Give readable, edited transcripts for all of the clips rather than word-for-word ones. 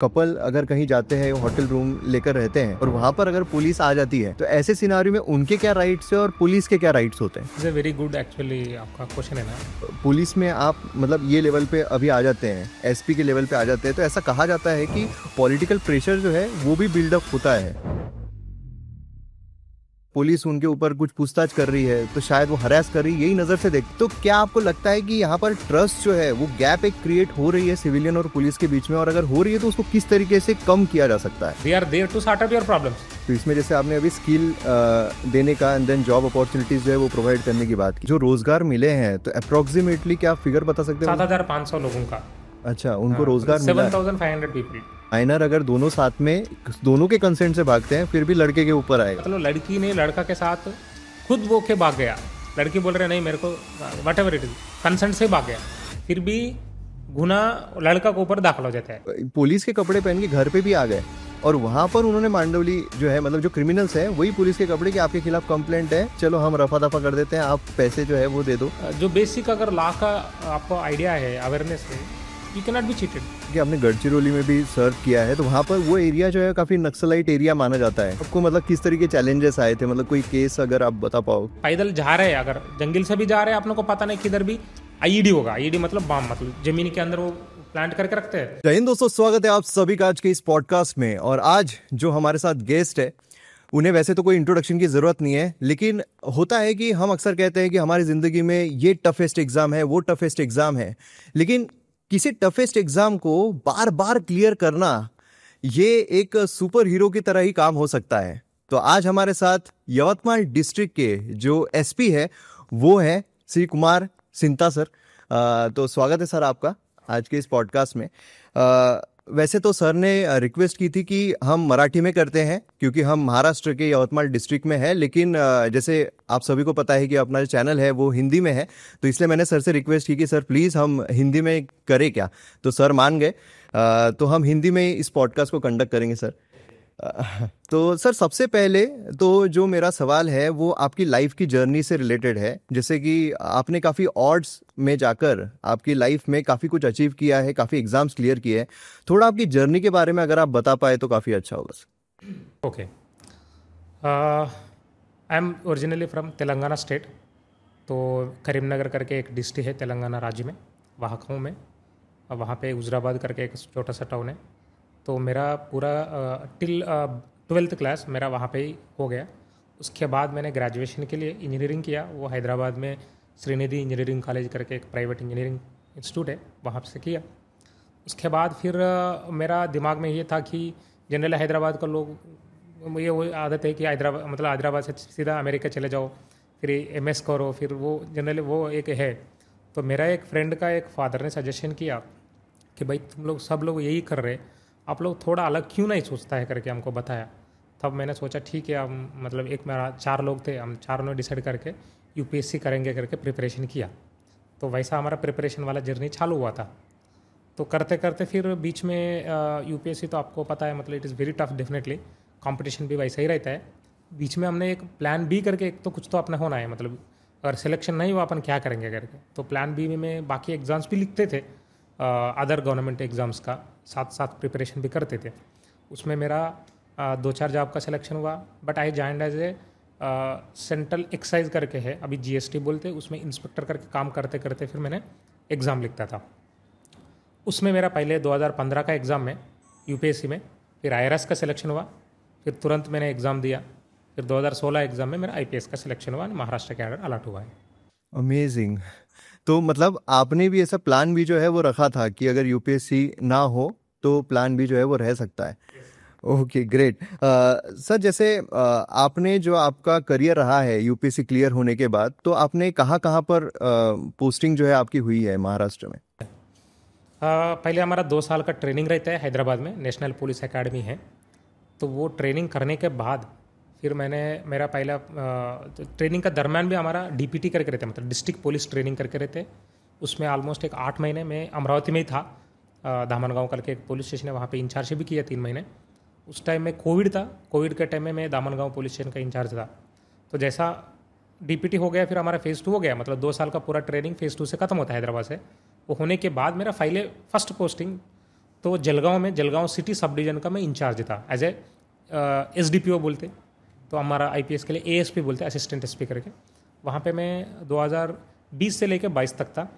Couple अगर कहीं जाते हैं, होटल रूम लेकर रहते हैं और वहाँ पर अगर पुलिस आ जाती है तो ऐसे सिनारियो में उनके क्या राइट्स है और पुलिस के क्या राइट्स होते हैं? Is a very good actually आपका क्वेश्चन है ना। पुलिस में आप मतलब ये लेवल पे अभी आ जाते हैं, एसपी के लेवल पे आ जाते हैं, तो ऐसा कहा जाता है कि पॉलिटिकल प्रेशर जो है वो भी बिल्डअप होता है। पुलिस उनके ऊपर कुछ पूछताछ कर रही है तो शायद वो हरास कर रही है, यही नजर से देख। तो क्या आपको लगता है कि यहाँ पर ट्रस्ट जो है वो गैप एक क्रिएट हो रही है सिविलियन और पुलिस के बीच में, और अगर हो रही है तो उसको किस तरीके से कम किया जा सकता है? We are there to sort out your problems. तो इसमें जैसे आपने अभी स्किल देने का एंड देन जॉब अपॉर्चुनिटीज जो है वो प्रोवाइड करने की बात की, जो रोजगार मिले हैं तो अप्रोक्सीमेटली क्या फिगर बता सकते हैं? 7,500 लोगों का। अच्छा, उनको रोजगार मिला है। 7,500 पीपल। माइनर अगर दोनों साथ में दोनों के कंसेंट से भागते हैं फिर भी लड़के के ऊपर आएगा। मतलब लड़की ने लड़का के साथ खुद वो के भाग गया, लड़की बोल रहे नहीं मेरे को what ever it is consent से भाग गया, फिर भी गुना लड़का के ऊपर दाखिल हो जाता है। पुलिस के कपड़े पहन के घर पे भी आ गए और वहां पर उन्होंने मांडवली जो है मतलब जो क्रिमिनल्स हैं वही पुलिस के कपड़े कि आपके खिलाफ कंप्लेंट है, चलो हम रफा दफा कर देते हैं, आप पैसे जो है वो दे दो। जो बेसिक अगर लॉ का आपको आइडिया है, अवेयरनेस है, you can not be cheated. कि आपने गढ़चिरौली में भी सर्व किया है तो वहाँ पर वो एरिया जो है काफी नक्सलाइट एरिया माना जाता है। आपको मतलब किस तरीके चैलेंजेस आए थे, मतलब कोई केस अगर आप बता पाओ? पैदल जा रहे हैं, अगर जंगल से भी जा रहे हैं, आपने को पता नहीं किधर भी आईईडी होगा। आईईडी मतलब बम, मतलब जमीन के अंदर वो प्लांट करके रखते हैं। जय हिंद दोस्तों, स्वागत है आप सभी का आज के इस पॉडकास्ट में। और आज जो हमारे साथ गेस्ट है उन्हें वैसे तो कोई इंट्रोडक्शन की जरूरत नहीं है, लेकिन होता है कि हम अक्सर कहते हैं कि हमारी जिंदगी में ये टफेस्ट एग्जाम है, वो टफेस्ट एग्जाम है, लेकिन किसी टफेस्ट एग्जाम को बार बार क्लियर करना ये एक सुपर हीरो की तरह ही काम हो सकता है। तो आज हमारे साथ यवतमाल डिस्ट्रिक्ट के जो एसपी है वो है श्री कुमार सिंता सर। तो स्वागत है सर आपका आज के इस पॉडकास्ट में। वैसे तो सर ने रिक्वेस्ट की थी कि हम मराठी में करते हैं क्योंकि हम महाराष्ट्र के यवतमाल डिस्ट्रिक्ट में है, लेकिन जैसे आप सभी को पता है कि अपना जो चैनल है वो हिंदी में है, तो इसलिए मैंने सर से रिक्वेस्ट की कि सर प्लीज़ हम हिंदी में करें क्या, तो सर मान गए। तो हम हिंदी में इस पॉडकास्ट को कंडक्ट करेंगे सर। तो सर सबसे पहले तो जो मेरा सवाल है वो आपकी लाइफ की जर्नी से रिलेटेड है, जैसे कि आपने काफ़ी ऑड्स में जाकर आपकी लाइफ में काफ़ी कुछ अचीव किया है, काफ़ी एग्जाम्स क्लियर किए हैं। थोड़ा आपकी जर्नी के बारे में अगर आप बता पाए तो काफ़ी अच्छा होगा sir. Okay, I am originally from Telangana state. तो करीमनगर करके एक डिस्ट्रिक्ट है तेलंगाना राज्य में, वहाँ का हूँ मैं। वहाँ पे उजराबाद करके एक छोटा सा टाउन है। तो मेरा पूरा टिल 12th क्लास मेरा वहाँ पे ही हो गया। उसके बाद मैंने ग्रेजुएशन के लिए इंजीनियरिंग किया, वो हैदराबाद में श्रीनिधि इंजीनियरिंग कॉलेज करके एक प्राइवेट इंजीनियरिंग इंस्टीट्यूट है, वहाँ से किया। उसके बाद फिर मेरा दिमाग में ये था कि जनरल हैदराबाद का लोग ये वो आदत है कि हैदराबाद से सीधा अमेरिका चले जाओ, फिर MS करो, फिर वो जनरली वो एक है। तो मेरा एक फ्रेंड का एक फादर ने सजेशन किया कि भाई तुम लोग सब लोग यही कर रहे, आप लोग थोड़ा अलग क्यों नहीं सोचता है करके हमको बताया। तब मैंने सोचा ठीक है, हम मतलब एक मेरा 4 लोग थे, हम चारों ने डिसाइड करके UPSC करेंगे करके प्रिपरेशन किया। तो वैसा हमारा प्रिपरेशन वाला जर्नी चालू हुआ था। तो करते करते फिर बीच में UPSC तो आपको पता है मतलब it is very tough, definitely competition भी वैसा ही रहता है। बीच में हमने एक प्लान B करके, एक तो कुछ तो अपना होना है, मतलब अगर सिलेक्शन नहीं हुआ अपन क्या करेंगे करके, तो प्लान B में बाकी एग्ज़ाम्स भी लिखते थे, अदर गवर्नमेंट एग्ज़ाम्स का साथ साथ प्रिपरेशन भी करते थे। उसमें मेरा 2-4 जॉब का सिलेक्शन हुआ, but I joined as a central excise करके है, अभी GST बोलते, उसमें इंस्पेक्टर करके काम करते करते फिर मैंने एग्ज़ाम लिखता था। उसमें मेरा पहले 2015 का एग्ज़ाम में UPSC में, फिर IRS का सिलेक्शन हुआ, फिर तुरंत मैंने एग्ज़ाम दिया, फिर 2016 एग्ज़ाम में मेरा IPS का सिलेक्शन हुआ, महाराष्ट्र के कैडर अलॉट हुआ है। अमेजिंग। तो मतलब आपने भी ऐसा प्लान भी जो है वो रखा था कि अगर UPSC ना हो तो प्लान भी जो है वो रह सकता है। Okay, great. सर जैसे आपने जो आपका करियर रहा है UPSC क्लियर होने के बाद, तो आपने कहाँ कहाँ पर पोस्टिंग जो है आपकी हुई है महाराष्ट्र में? पहले हमारा 2 साल का ट्रेनिंग रहता है हैदराबाद में, नेशनल पुलिस एकेडमी है। तो वो ट्रेनिंग करने के बाद फिर मैंने मेरा पहला ट्रेनिंग का दरम्यान भी हमारा DPT करके रहते, मतलब डिस्ट्रिक्ट पुलिस ट्रेनिंग करके रहते। उसमें ऑलमोस्ट एक 8 महीने में अमरावती में ही था, दामनगांव करके एक पुलिस स्टेशन है, वहाँ पे इंचार्ज भी किया 3 महीने। उस टाइम में कोविड था, कोविड के टाइम में मैं दामनगांव पुलिस स्टेशन का इंचार्ज था। तो जैसा DPT हो गया फिर हमारा फेज़ 2 हो गया, मतलब 2 साल का पूरा ट्रेनिंग फेज़ 2 से ख़त्म होता है हैदराबाद से। वो होने के बाद मेरा फर्स्ट पोस्टिंग तो जलगांव सिटी सब डिवीजन का मैं इंचार्ज था एज ए SDPO बोलते, तो हमारा IPS के लिए ASP बोलते, असिस्टेंट SP करके। वहाँ पे मैं 2020 से लेकर 22 तक था।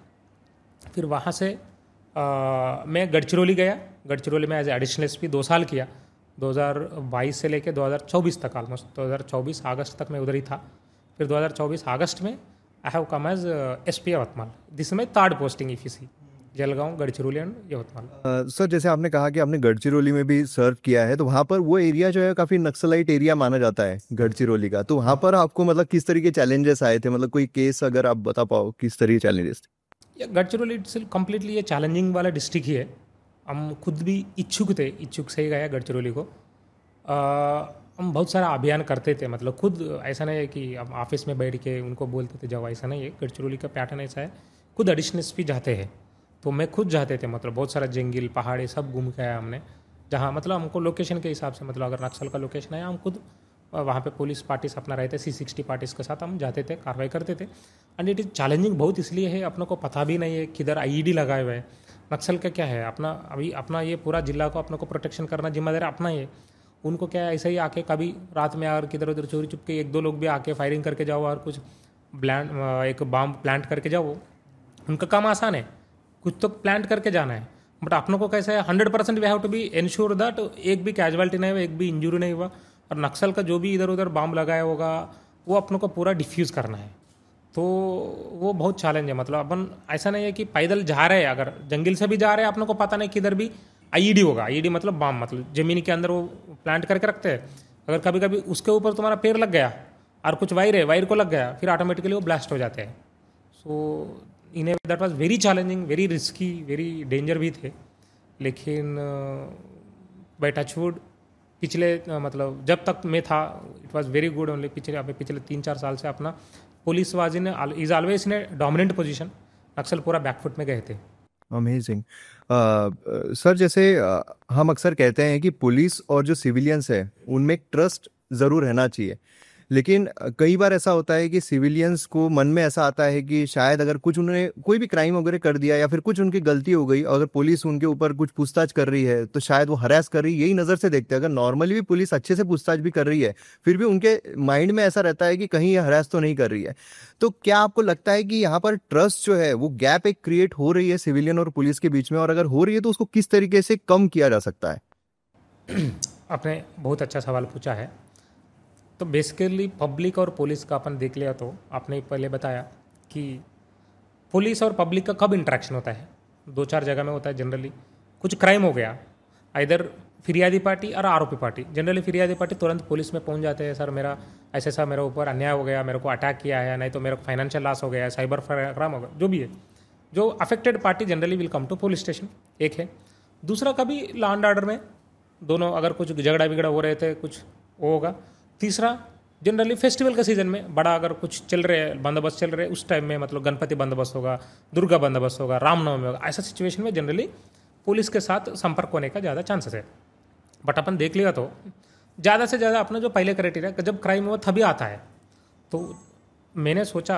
फिर वहाँ से मैं गढ़चिरौली गया। गढ़चिरौली में एज एडिशनल SP 2 साल किया, 2022 से लेकर 2024 तक, ऑलमोस्ट 2024 अगस्त तक मैं उधर ही था। फिर 2024 अगस्त में I have come as SP Yavatmal. This में 3rd posting if you see, Jalgaon, Gadchiroli and Yavatmal. Sir जैसे आपने कहा कि आपने गढ़चिरौली में भी सर्व किया है, तो वहाँ पर वो एरिया जो है काफ़ी नक्सलाइट एरिया माना जाता है गढ़चिरौली का, तो वहाँ पर आपको मतलब किस तरीके के चैलेंजेस आए थे, मतलब कोई केस अगर आप बता पाओ किस तरह के चैलेंजेस थे? गढ़चिरौली सिर्फ कम्प्लीटली ये चैलेंजिंग वाला डिस्ट्रिक्ट ही है। हम खुद भी इच्छुक से ही गया गढ़चिरौली को। हम बहुत सारा अभियान करते थे, मतलब खुद, ऐसा नहीं है कि हम ऑफिस में बैठ के उनको बोलते थे जाओ, ऐसा नहीं है। गढ़चिरौली का पैटर्न ऐसा है, खुद एडिशनल SP जाते हैं, तो मैं खुद जाते थे, मतलब बहुत सारा जंगल पहाड़ी सब घूम के आया हमने। जहाँ मतलब हमको लोकेशन के हिसाब से, मतलब अगर नक्सल का लोकेशन है, हम खुद वहाँ पे पुलिस पार्टीज अपना रहते, C60 पार्टीज के साथ हम जाते थे, कार्रवाई करते थे। एंड इट इज़ चैलेंजिंग बहुत, इसलिए है अपनों को पता भी नहीं है किधर IED लगाए हुए हैं। नक्सल का क्या है, अपना ये पूरा जिला को अपनों को प्रोटेक्शन करना जिम्मेदारी अपना ही है। उनको क्या है, ऐसे ही आके कभी रात में अगर किधर उधर चोरी चुप के 1-2 लोग भी आके फायरिंग करके जाओ और कुछ एक बम प्लांट करके जाओ, उनका काम आसान है, कुछ तो प्लांट करके जाना है। बट अपनों को कैसा है, 100% we have to be ensure that एक भी कैजुअलिटी नहीं हुआ, एक भी इंजरी नहीं हुआ। और नक्सल का जो भी इधर उधर बम लगाया होगा वो अपनों को पूरा डिफ्यूज़ करना है। तो वो बहुत चैलेंज है। मतलब अपन ऐसा नहीं है कि पैदल जा रहे हैं, अगर जंगल से भी जा रहे हैं, अपनों को पता नहीं किधर भी IED होगा। IED मतलब बम, मतलब ज़मीन के अंदर वो प्लांट करके रखते हैं। अगर कभी कभी उसके ऊपर तुम्हारा पैर लग गया और कुछ वायर को लग गया, फिर ऑटोमेटिकली वो ब्लास्ट हो जाते हैं। So in a that was very challenging, very risky, very danger भी थे। लेकिन बाय टचवुड पिछले मतलब जब तक मैं था, it was very good only. पिछले 3-4 साल से अपना पुलिस वाजी ने is always in a dominant position, Naxal पूरा बैकफुट में गए थे। अमेजिंग। सर जैसे हम अक्सर कहते हैं कि पुलिस और जो सिविलियंस है उनमें एक ट्रस्ट ज़रूर रहना चाहिए, लेकिन कई बार ऐसा होता है कि सिविलियंस को मन में ऐसा आता है कि शायद अगर कुछ उन्होंने कोई भी क्राइम वगैरह कर दिया या फिर कुछ उनकी गलती हो गई, अगर पुलिस उनके ऊपर कुछ पूछताछ कर रही है तो शायद वो हरास कर रही है, यही नज़र से देखते हैं। अगर नॉर्मली भी पुलिस अच्छे से पूछताछ भी कर रही है, फिर भी उनके माइंड में ऐसा रहता है कि कहीं ये हरास तो नहीं कर रही है। तो क्या आपको लगता है कि यहाँ पर ट्रस्ट जो है वो गैप एक क्रिएट हो रही है सिविलियन और पुलिस के बीच में, और अगर हो रही है तो उसको किस तरीके से कम किया जा सकता है? आपने बहुत अच्छा सवाल पूछा है। तो बेसिकली पब्लिक और पुलिस का अपन देख लिया, तो आपने पहले बताया कि पुलिस और पब्लिक का कब इंटरेक्शन होता है, 2-4 जगह में होता है जनरली। कुछ क्राइम हो गया, इधर फिरियादी पार्टी और आरोपी पार्टी। जनरली फिरियादी पार्टी तुरंत पुलिस में पहुंच जाते हैं, सर मेरा ऐसा मेरे ऊपर अन्याय हो गया, मेरे को अटैक किया है, नहीं तो मेरे को फाइनेंशियल लॉस हो गया है, साइबर क्राइम हो गया, जो भी है। जो affected party generally will come to police station, एक है। दूसरा, कभी लॉ एंड ऑर्डर में दोनों अगर कुछ झगड़ा बिगड़ा हो रहे थे, कुछ वो होगा। तीसरा, जनरली फेस्टिवल का सीजन में बड़ा अगर कुछ चल रहे हैं, बंदोबस्त चल रहे हैं, उस टाइम में मतलब गणपति बंदोबस्त होगा, दुर्गा बंदोबस्त होगा, रामनवमी होगा, ऐसा सिचुएशन में जनरली पुलिस के साथ संपर्क होने का ज़्यादा चांसेस है। बट अपन देख लिया तो ज़्यादा से ज़्यादा अपना जो पहले क्राइटेरिया, जब क्राइम हुआ तभी आता है। तो मैंने सोचा,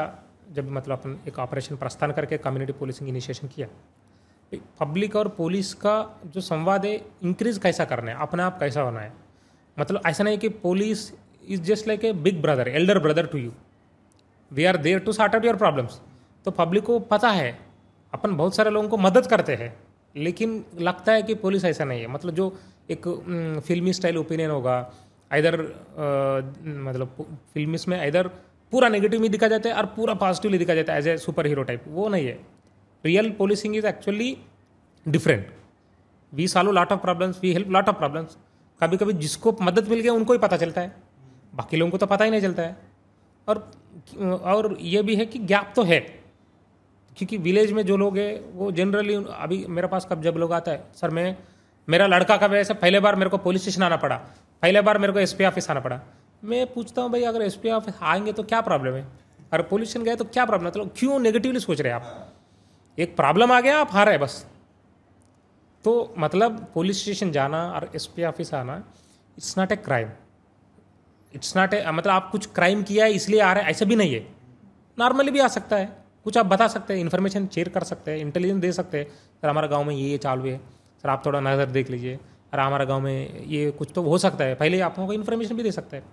जब मतलब अपन एक ऑपरेशन प्रस्थान करके कम्युनिटी पुलिसिंग इनिशिएशन किया, पब्लिक और पुलिस का जो संवाद है इंक्रीज कैसा करना है, अपने आप कैसा होना है। मतलब ऐसा नहीं कि police is just like a big brother, elder brother to you, we are there to sort out your problems. तो पब्लिक को पता है, अपन बहुत सारे लोगों को मदद करते हैं, लेकिन लगता है कि पुलिस ऐसा नहीं है। मतलब जो एक फिल्मी स्टाइल ओपिनियन होगा, इधर मतलब फिल्म्स में इधर पूरा नेगेटिव में दिखा जाता है और पूरा पॉजिटिवली दिखा जाता है as a super hero type, वो नहीं है। Real policing is actually different. We solve lot of problems, we help lot of problems. कभी कभी जिसको मदद मिल गया उनको ही पता चलता है, बाकी लोगों को तो पता ही नहीं चलता है। और ये भी है कि गैप तो है, क्योंकि विलेज में जो लोग हैं वो जनरली, अभी मेरे पास कब जब लोग आता है, सर मेरा लड़का का वजह से पहले बार मेरे को पुलिस स्टेशन आना पड़ा, पहले बार मेरे को SP ऑफिस आना पड़ा। मैं पूछता हूँ, भाई अगर SP ऑफिस आएंगे तो क्या प्रॉब्लम है, अगर पुलिस स्टेशन गए तो क्या प्रॉब्लम है, मतलब क्यों नेगेटिवली सोच रहे हैं आप? एक प्रॉब्लम आ गया, आप हार रहे बस। तो मतलब पुलिस स्टेशन जाना और SP ऑफिस आना, it's not a crime, it's not ए मतलब आप कुछ क्राइम किया है इसलिए आ रहे हैं, ऐसा भी नहीं है। नॉर्मली भी आ सकता है, कुछ आप बता सकते हैं, इन्फॉर्मेशन शेयर कर सकते हैं, इंटेलिजेंस दे सकते हैं, सर हमारे गांव में ये चालू है, सर आप थोड़ा नज़र देख लीजिए, अरे हमारा गांव में ये कुछ तो हो सकता है, पहले ही आप लोगों को इन्फॉर्मेशन भी दे सकता है।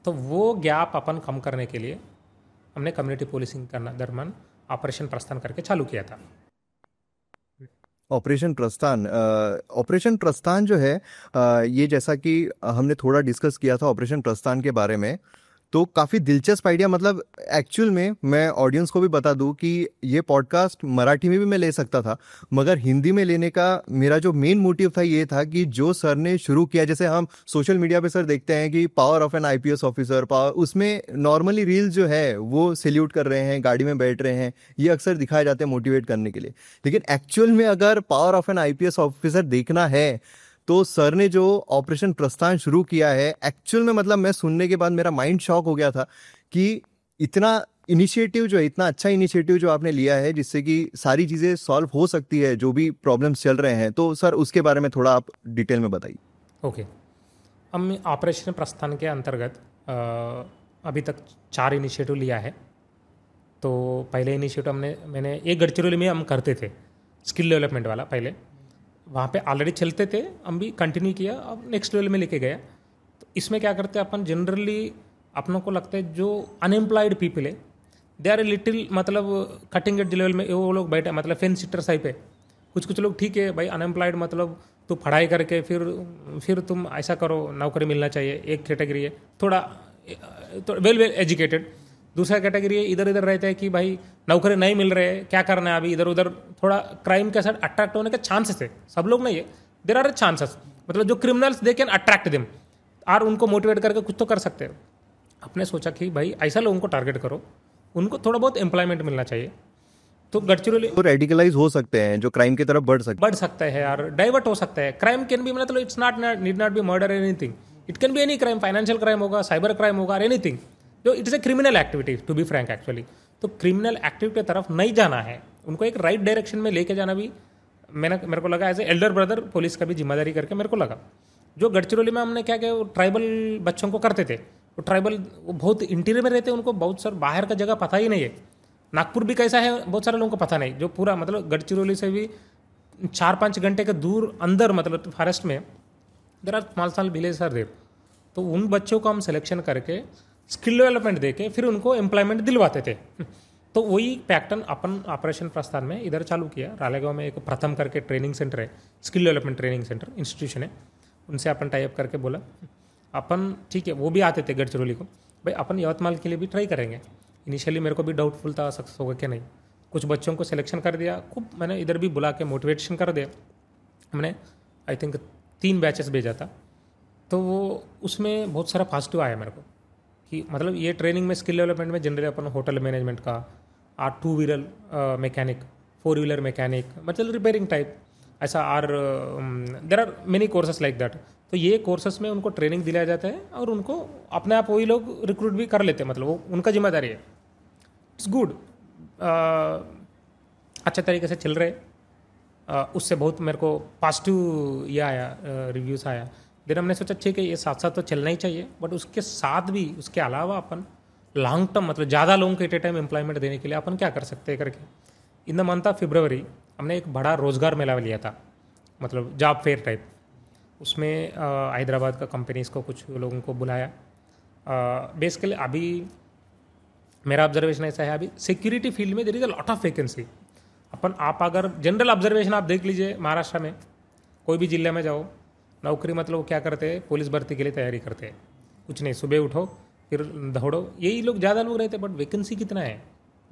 तो वो गैप अपन कम करने के लिए हमने कम्युनिटी पुलिसिंग करना दरम्यान ऑपरेशन प्रस्थान करके चालू किया था। ऑपरेशन प्रस्थान जो है, ये जैसा कि हमने थोड़ा डिस्कस किया था ऑपरेशन प्रस्थान के बारे में, तो काफ़ी दिलचस्प आइडिया। मतलब एक्चुअल में मैं ऑडियंस को भी बता दूं कि ये पॉडकास्ट मराठी में भी मैं ले सकता था, मगर हिंदी में लेने का मेरा जो मेन मोटिव था ये था कि जो सर ने शुरू किया, जैसे हम सोशल मीडिया पे सर देखते हैं कि power of N IPS officer, power, उसमें नॉर्मली रील जो है वो सैल्यूट कर रहे हैं, गाड़ी में बैठ रहे हैं, ये अक्सर दिखाए जाते हैं मोटिवेट करने के लिए। लेकिन एक्चुअल में अगर power of N IPS officer देखना है तो सर ने जो ऑपरेशन प्रस्थान शुरू किया है, एक्चुअल में मतलब मैं सुनने के बाद मेरा माइंड शॉक हो गया था कि इतना इनिशिएटिव जो है, इतना अच्छा इनिशिएटिव जो आपने लिया है जिससे कि सारी चीज़ें सॉल्व हो सकती है जो भी प्रॉब्लम्स चल रहे हैं। तो सर उसके बारे में थोड़ा आप डिटेल में बताइए। ओके, हम ऑपरेशन प्रस्थान के अंतर्गत अभी तक 4 इनिशिएटिव लिया है। तो पहले इनिशिएटिव मैंने एक गढ़चिरौली में हम करते थे स्किल डेवलपमेंट वाला, पहले वहाँ पे ऑलरेडी चलते थे, हम भी कंटिन्यू किया, अब नेक्स्ट लेवल में लेके गया। तो इसमें क्या करते हैं अपन, जनरली अपनों को लगता है जो अनएम्प्लॉयड पीपल है दे आर ए लिटिल, मतलब कटिंग एज लेवल में वो लोग बैठे, मतलब फेंस सिटर साइड पे कुछ लोग ठीक है भाई, अनएम्प्लॉयड मतलब तो पढ़ाई करके फिर तुम ऐसा करो, नौकरी मिलना चाहिए, एक कैटेगरी है। थोड़ा तो वेल एजुकेटेड। दूसरा कैटेगरी है इधर इधर रहता है कि भाई नौकरी नहीं मिल रहे, क्या करना है अभी, इधर उधर थोड़ा क्राइम के साथ अट्रैक्ट होने के चांसेस है। सब लोग नहीं है, देर आर चांसेस, मतलब जो criminals they can attract them और उनको मोटिवेट करके कुछ तो कर सकते हो। आपने सोचा कि भाई ऐसा लोगों को टारगेट करो, उनको थोड़ा बहुत एम्प्लॉयमेंट मिलना चाहिए। तो गढ़चिरौली तो रेडिकलाइज हो सकते हैं, जो क्राइम की तरफ बढ़ सकता है यार, डाइवर्ट हो सकता है। क्राइम कैन बी, मतलब it's not need not be murder anything, it can be any crime, financial crime होगा, साइबर क्राइम होगा, एनीथिंग जो it is a criminal activity to be frank actually. तो क्रिमिनल एक्टिविटी की तरफ नहीं जाना है, उनको एक राइट डायरेक्शन में लेके जाना भी मेरे को लगा as a elder brother police का भी जिम्मेदारी करके मेरे को लगा। जो गढ़चिरौली में हमने क्या किया, वो ट्राइबल बच्चों को करते थे। वो ट्राइबल वो बहुत इंटीरियर में रहते हैं, उनको बहुत सारा बाहर का जगह पता ही नहीं है। नागपुर भी कैसा है बहुत सारे लोगों को पता नहीं, जो पूरा मतलब गढ़चिरौली से भी 4-5 घंटे के दूर अंदर, मतलब फॉरेस्ट में there are small village are there. तो उन बच्चों को हम सिलेक्शन करके स्किल डेवलपमेंट देके फिर उनको एम्प्लॉयमेंट दिलवाते थे। तो वही पैटर्न अपन ऑपरेशन प्रस्थान में इधर चालू किया। रालेगांव में एक प्रथम करके ट्रेनिंग सेंटर है, skill development training centre institution है, उनसे अपन टाइप करके बोला अपन ठीक है, वो भी आते थे गढ़चिरौली को, भाई अपन यवतमाल के लिए भी ट्राई करेंगे। इनिशियली मेरे को भी डाउटफुल था सक्सेस होगा कि नहीं। कुछ बच्चों को सिलेक्शन कर दिया, खूब मैंने इधर भी बुला के मोटिवेशन कर दिया। हमने आई थिंक 3 बैचेस भेजा था। तो वो उसमें बहुत सारा पॉजिटिव आया मेरे को कि मतलब ये ट्रेनिंग में स्किल डेवलपमेंट में जनरली अपन होटल मैनेजमेंट का, 2 व्हीलर मैकेनिक, 4 व्हीलर मैकेनिक, मतलब रिपेयरिंग टाइप ऐसा, और there are many courses like that. तो ये कोर्सेस में उनको ट्रेनिंग दिलाया जाता है और उनको अपने आप वही लोग रिक्रूट भी कर लेते हैं, मतलब वो उनका जिम्मेदारी है। इट्स गुड, अच्छे तरीके से चल रहे। उससे बहुत मेरे को पॉजिटिव ये आया, रिव्यूज़ आया। देन हमने सोचा ठीक है ये साथ साथ तो चलना ही चाहिए, बट उसके साथ भी उसके अलावा अपन लॉन्ग टर्म, मतलब ज़्यादा लोगों को एट ए टाइम एम्प्लॉयमेंट देने के लिए अपन क्या कर सकते हैं करके in the month of February हमने एक बड़ा रोज़गार मेला लिया था, मतलब जॉब फेयर टाइप। उसमें हैदराबाद का कंपनीज़ को कुछ लोगों को बुलाया। बेसिकली अभी मेरा ऑब्जर्वेशन ऐसा है, अभी सिक्योरिटी फील्ड में there is a lot of vacancy. आप अगर जनरल ऑब्जर्वेशन आप देख लीजिए, महाराष्ट्र में कोई भी जिले में जाओ, नौकरी मतलब वो क्या करते हैं, पुलिस भर्ती के लिए तैयारी करते हैं। कुछ नहीं, सुबह उठो फिर दौड़ो, यही लोग ज़्यादा लोग रहते हैं। बट वैकेंसी कितना है,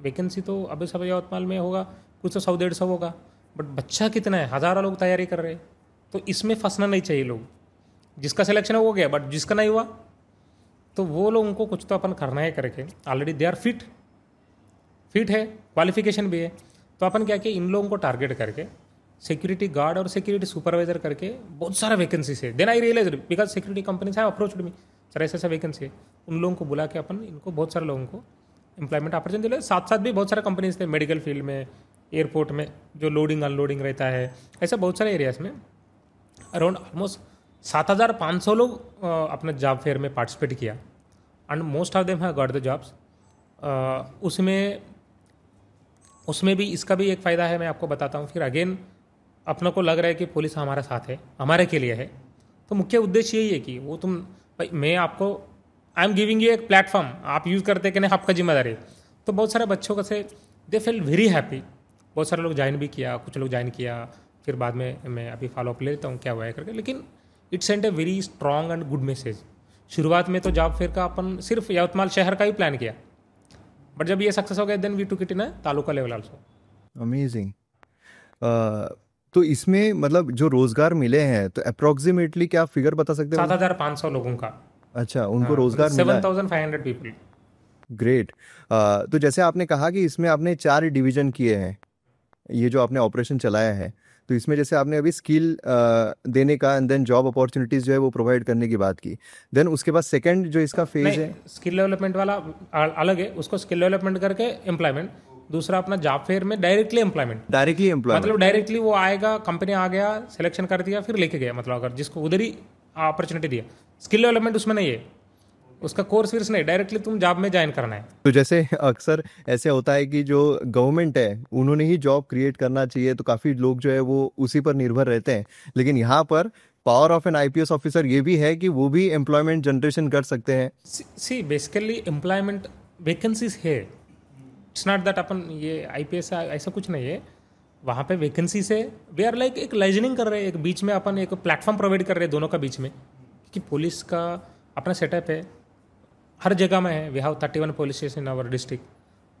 वैकेंसी तो अभी सब यवतमाल में होगा कुछ तो 100-150 होगा, बट बच्चा कितना है, हज़ारों लोग तैयारी कर रहे हैं। तो इसमें फंसना नहीं चाहिए लोग। जिसका सिलेक्शन हो गया, बट जिसका नहीं हुआ तो वो लोगों को कुछ तो अपन करना है करके, ऑलरेडी दे आर फिट है, क्वालिफिकेशन भी है। तो अपन क्या किया, इन लोगों को टारगेट करके सिक्योरिटी गार्ड और सिक्योरिटी सुपरवाइजर करके बहुत सारा वैकेंसी है। Then I realise because security companies have approached me, sir ऐसा वैकेंसी है। उन लोगों को बुला के अपन इनको बहुत सारे लोगों को एम्प्लॉयमेंट अपॉर्चुनिटी दिले। साथ साथ भी बहुत सारे कंपनीज थे, मेडिकल फील्ड में, एयरपोर्ट में जो लोडिंग अनलोडिंग रहता है, ऐसा बहुत सारे एरियाज में अराउंड ऑलमोस्ट 7,500 लोग अपने जॉब फेयर में पार्टिसिपेट किया and most of them have got the jobs. उसमें भी इसका भी एक फ़ायदा है, मैं आपको बताता हूँ। फिर अगेन अपने को लग रहा है कि पुलिस हमारे साथ है, हमारे के लिए है, तो मुख्य उद्देश्य यही है कि वो तुम भाई मैं आपको आई एम गिविंग यू एक प्लेटफॉर्म, आप यूज़ करते कि नहीं आपका जिम्मेदारी है। तो बहुत सारे बच्चों का से दे फील वेरी हैप्पी। बहुत सारे लोग ज्वाइन भी किया, कुछ लोग ज्वाइन किया, फिर बाद में मैं अभी फॉलोअप ले लेता हूँ क्या हुआ है करके। लेकिन it send a very strong and good message. शुरुआत में तो जॉब फेयर का अपन सिर्फ यवतमाल शहर का ही प्लान किया, बट जब ये सक्सेस हो गया then we took it in taluka level also. Amazing. तो इसमें मतलब जो रोजगार मिले हैं तो अप्रोक्सीमेटली क्या फिगर बता सकते हो? 7,500 लोगों का। अच्छा, उनको रोजगार मिला है। 7,500 पीपल। ग्रेट। तो जैसे आपने कहा कि इसमें आपने 4 डिवीजन किए हैं, ये जो आपने ऑपरेशन चलाया है, तो इसमें जैसे आपने अभी स्किल देने का एंड देन जॉब अपॉर्चुनिटीज जो है वो प्रोवाइड करने की बात की, देन उसके बाद सेकंड जो इसका फेज है स्किल डेवलपमेंट वाला अलग है, उसको स्किल डेवलपमेंट करके एम्प्लॉयमेंट। दूसरा अपना जॉब फेयर में डायरेक्टली एम्प्लॉयमेंट मतलब डायरेक्टली वो आएगा, कंपनी आ गया, सिलेक्शन कर दिया, फिर लेके गया, मतलब अगर जिसको उधर ही अपॉर्चुनिटी दिया। स्किल डेवलपमेंट उसमें नहीं है, उसका कोर्स फिर नहीं, डायरेक्टली तुम जॉब में ज्वाइन करना है। तो जैसे अक्सर ऐसे होता है कि जो गवर्नमेंट है उन्होंने ही जॉब क्रिएट करना चाहिए, तो काफ़ी लोग जो है वो उसी पर निर्भर रहते हैं, लेकिन यहाँ पर power of N IPS officer ये भी है कि वो भी एम्प्लॉयमेंट जनरेशन कर सकते हैं। सी बेसिकली एम्प्लॉयमेंट वैकेंसीज है, इट्स नॉट दैट अपन ये आईपीएस ऐसा कुछ नहीं है, वहाँ पे वैकेंसी से वी आर लाइक एक लाइजनिंग कर रहे हैं, एक बीच में अपन एक प्लेटफॉर्म प्रोवाइड कर रहे हैं दोनों का बीच में, कि पुलिस का अपना सेटअप है हर जगह में है। We have 31 police station in our district.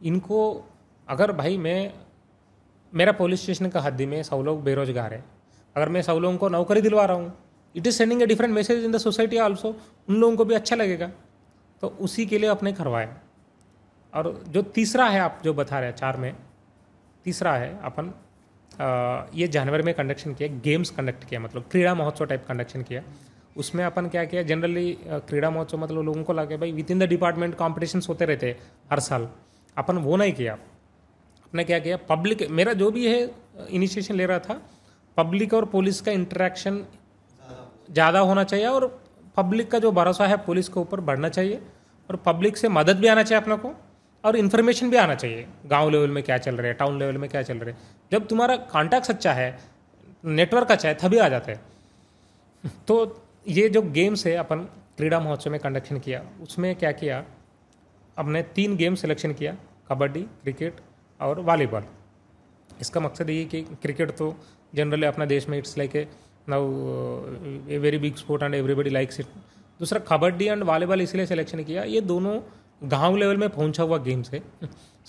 इनको अगर भाई मेरा पुलिस स्टेशन का हद्दी में 100 लोग बेरोजगार है, अगर मैं 100 लोगों को नौकरी दिलवा रहा हूँ, it is sending a different message in the society also, उन लोगों को भी अच्छा लगेगा, तो उसी के लिए अपने करवाया। और जो तीसरा है आप जो बता रहे हैं 4 में, तीसरा है अपन ये जनवरी में कंडक्शन किया, गेम्स कंडक्ट किया, मतलब क्रीड़ा महोत्सव टाइप कंडक्शन किया। उसमें अपन क्या किया, जनरली क्रीड़ा महोत्सव मतलब लोगों को लगे भाई with in the department competitions होते रहते हैं हर साल, अपन वो नहीं किया। आपने क्या किया, पब्लिक मेरा जो भी है इनिशिएशन ले रहा था, पब्लिक और पुलिस का इंटरेक्शन ज़्यादा होना चाहिए, और पब्लिक का जो भरोसा है पुलिस के ऊपर बढ़ना चाहिए, और पब्लिक से मदद भी आना चाहिए अपने को, और इन्फॉर्मेशन भी आना चाहिए गांव लेवल में क्या चल रहा है, टाउन लेवल में क्या चल रहा है। जब तुम्हारा कॉन्टैक्ट अच्छा है, नेटवर्क अच्छा है, तभी आ जाते हैं। तो ये जो गेम्स है अपन क्रीड़ा महोत्सव में कंडक्शन किया, उसमें क्या किया, हमने 3 गेम सिलेक्शन किया, कबड्डी, क्रिकेट और वॉलीबॉल। इसका मकसद ये कि क्रिकेट तो जनरली अपना देश में it's like a now a very big sport and everybody likes it. दूसरा कबड्डी एंड वॉलीबॉल इसलिए सिलेक्शन किया, ये दोनों गांव लेवल में पहुंचा हुआ गेम्स है,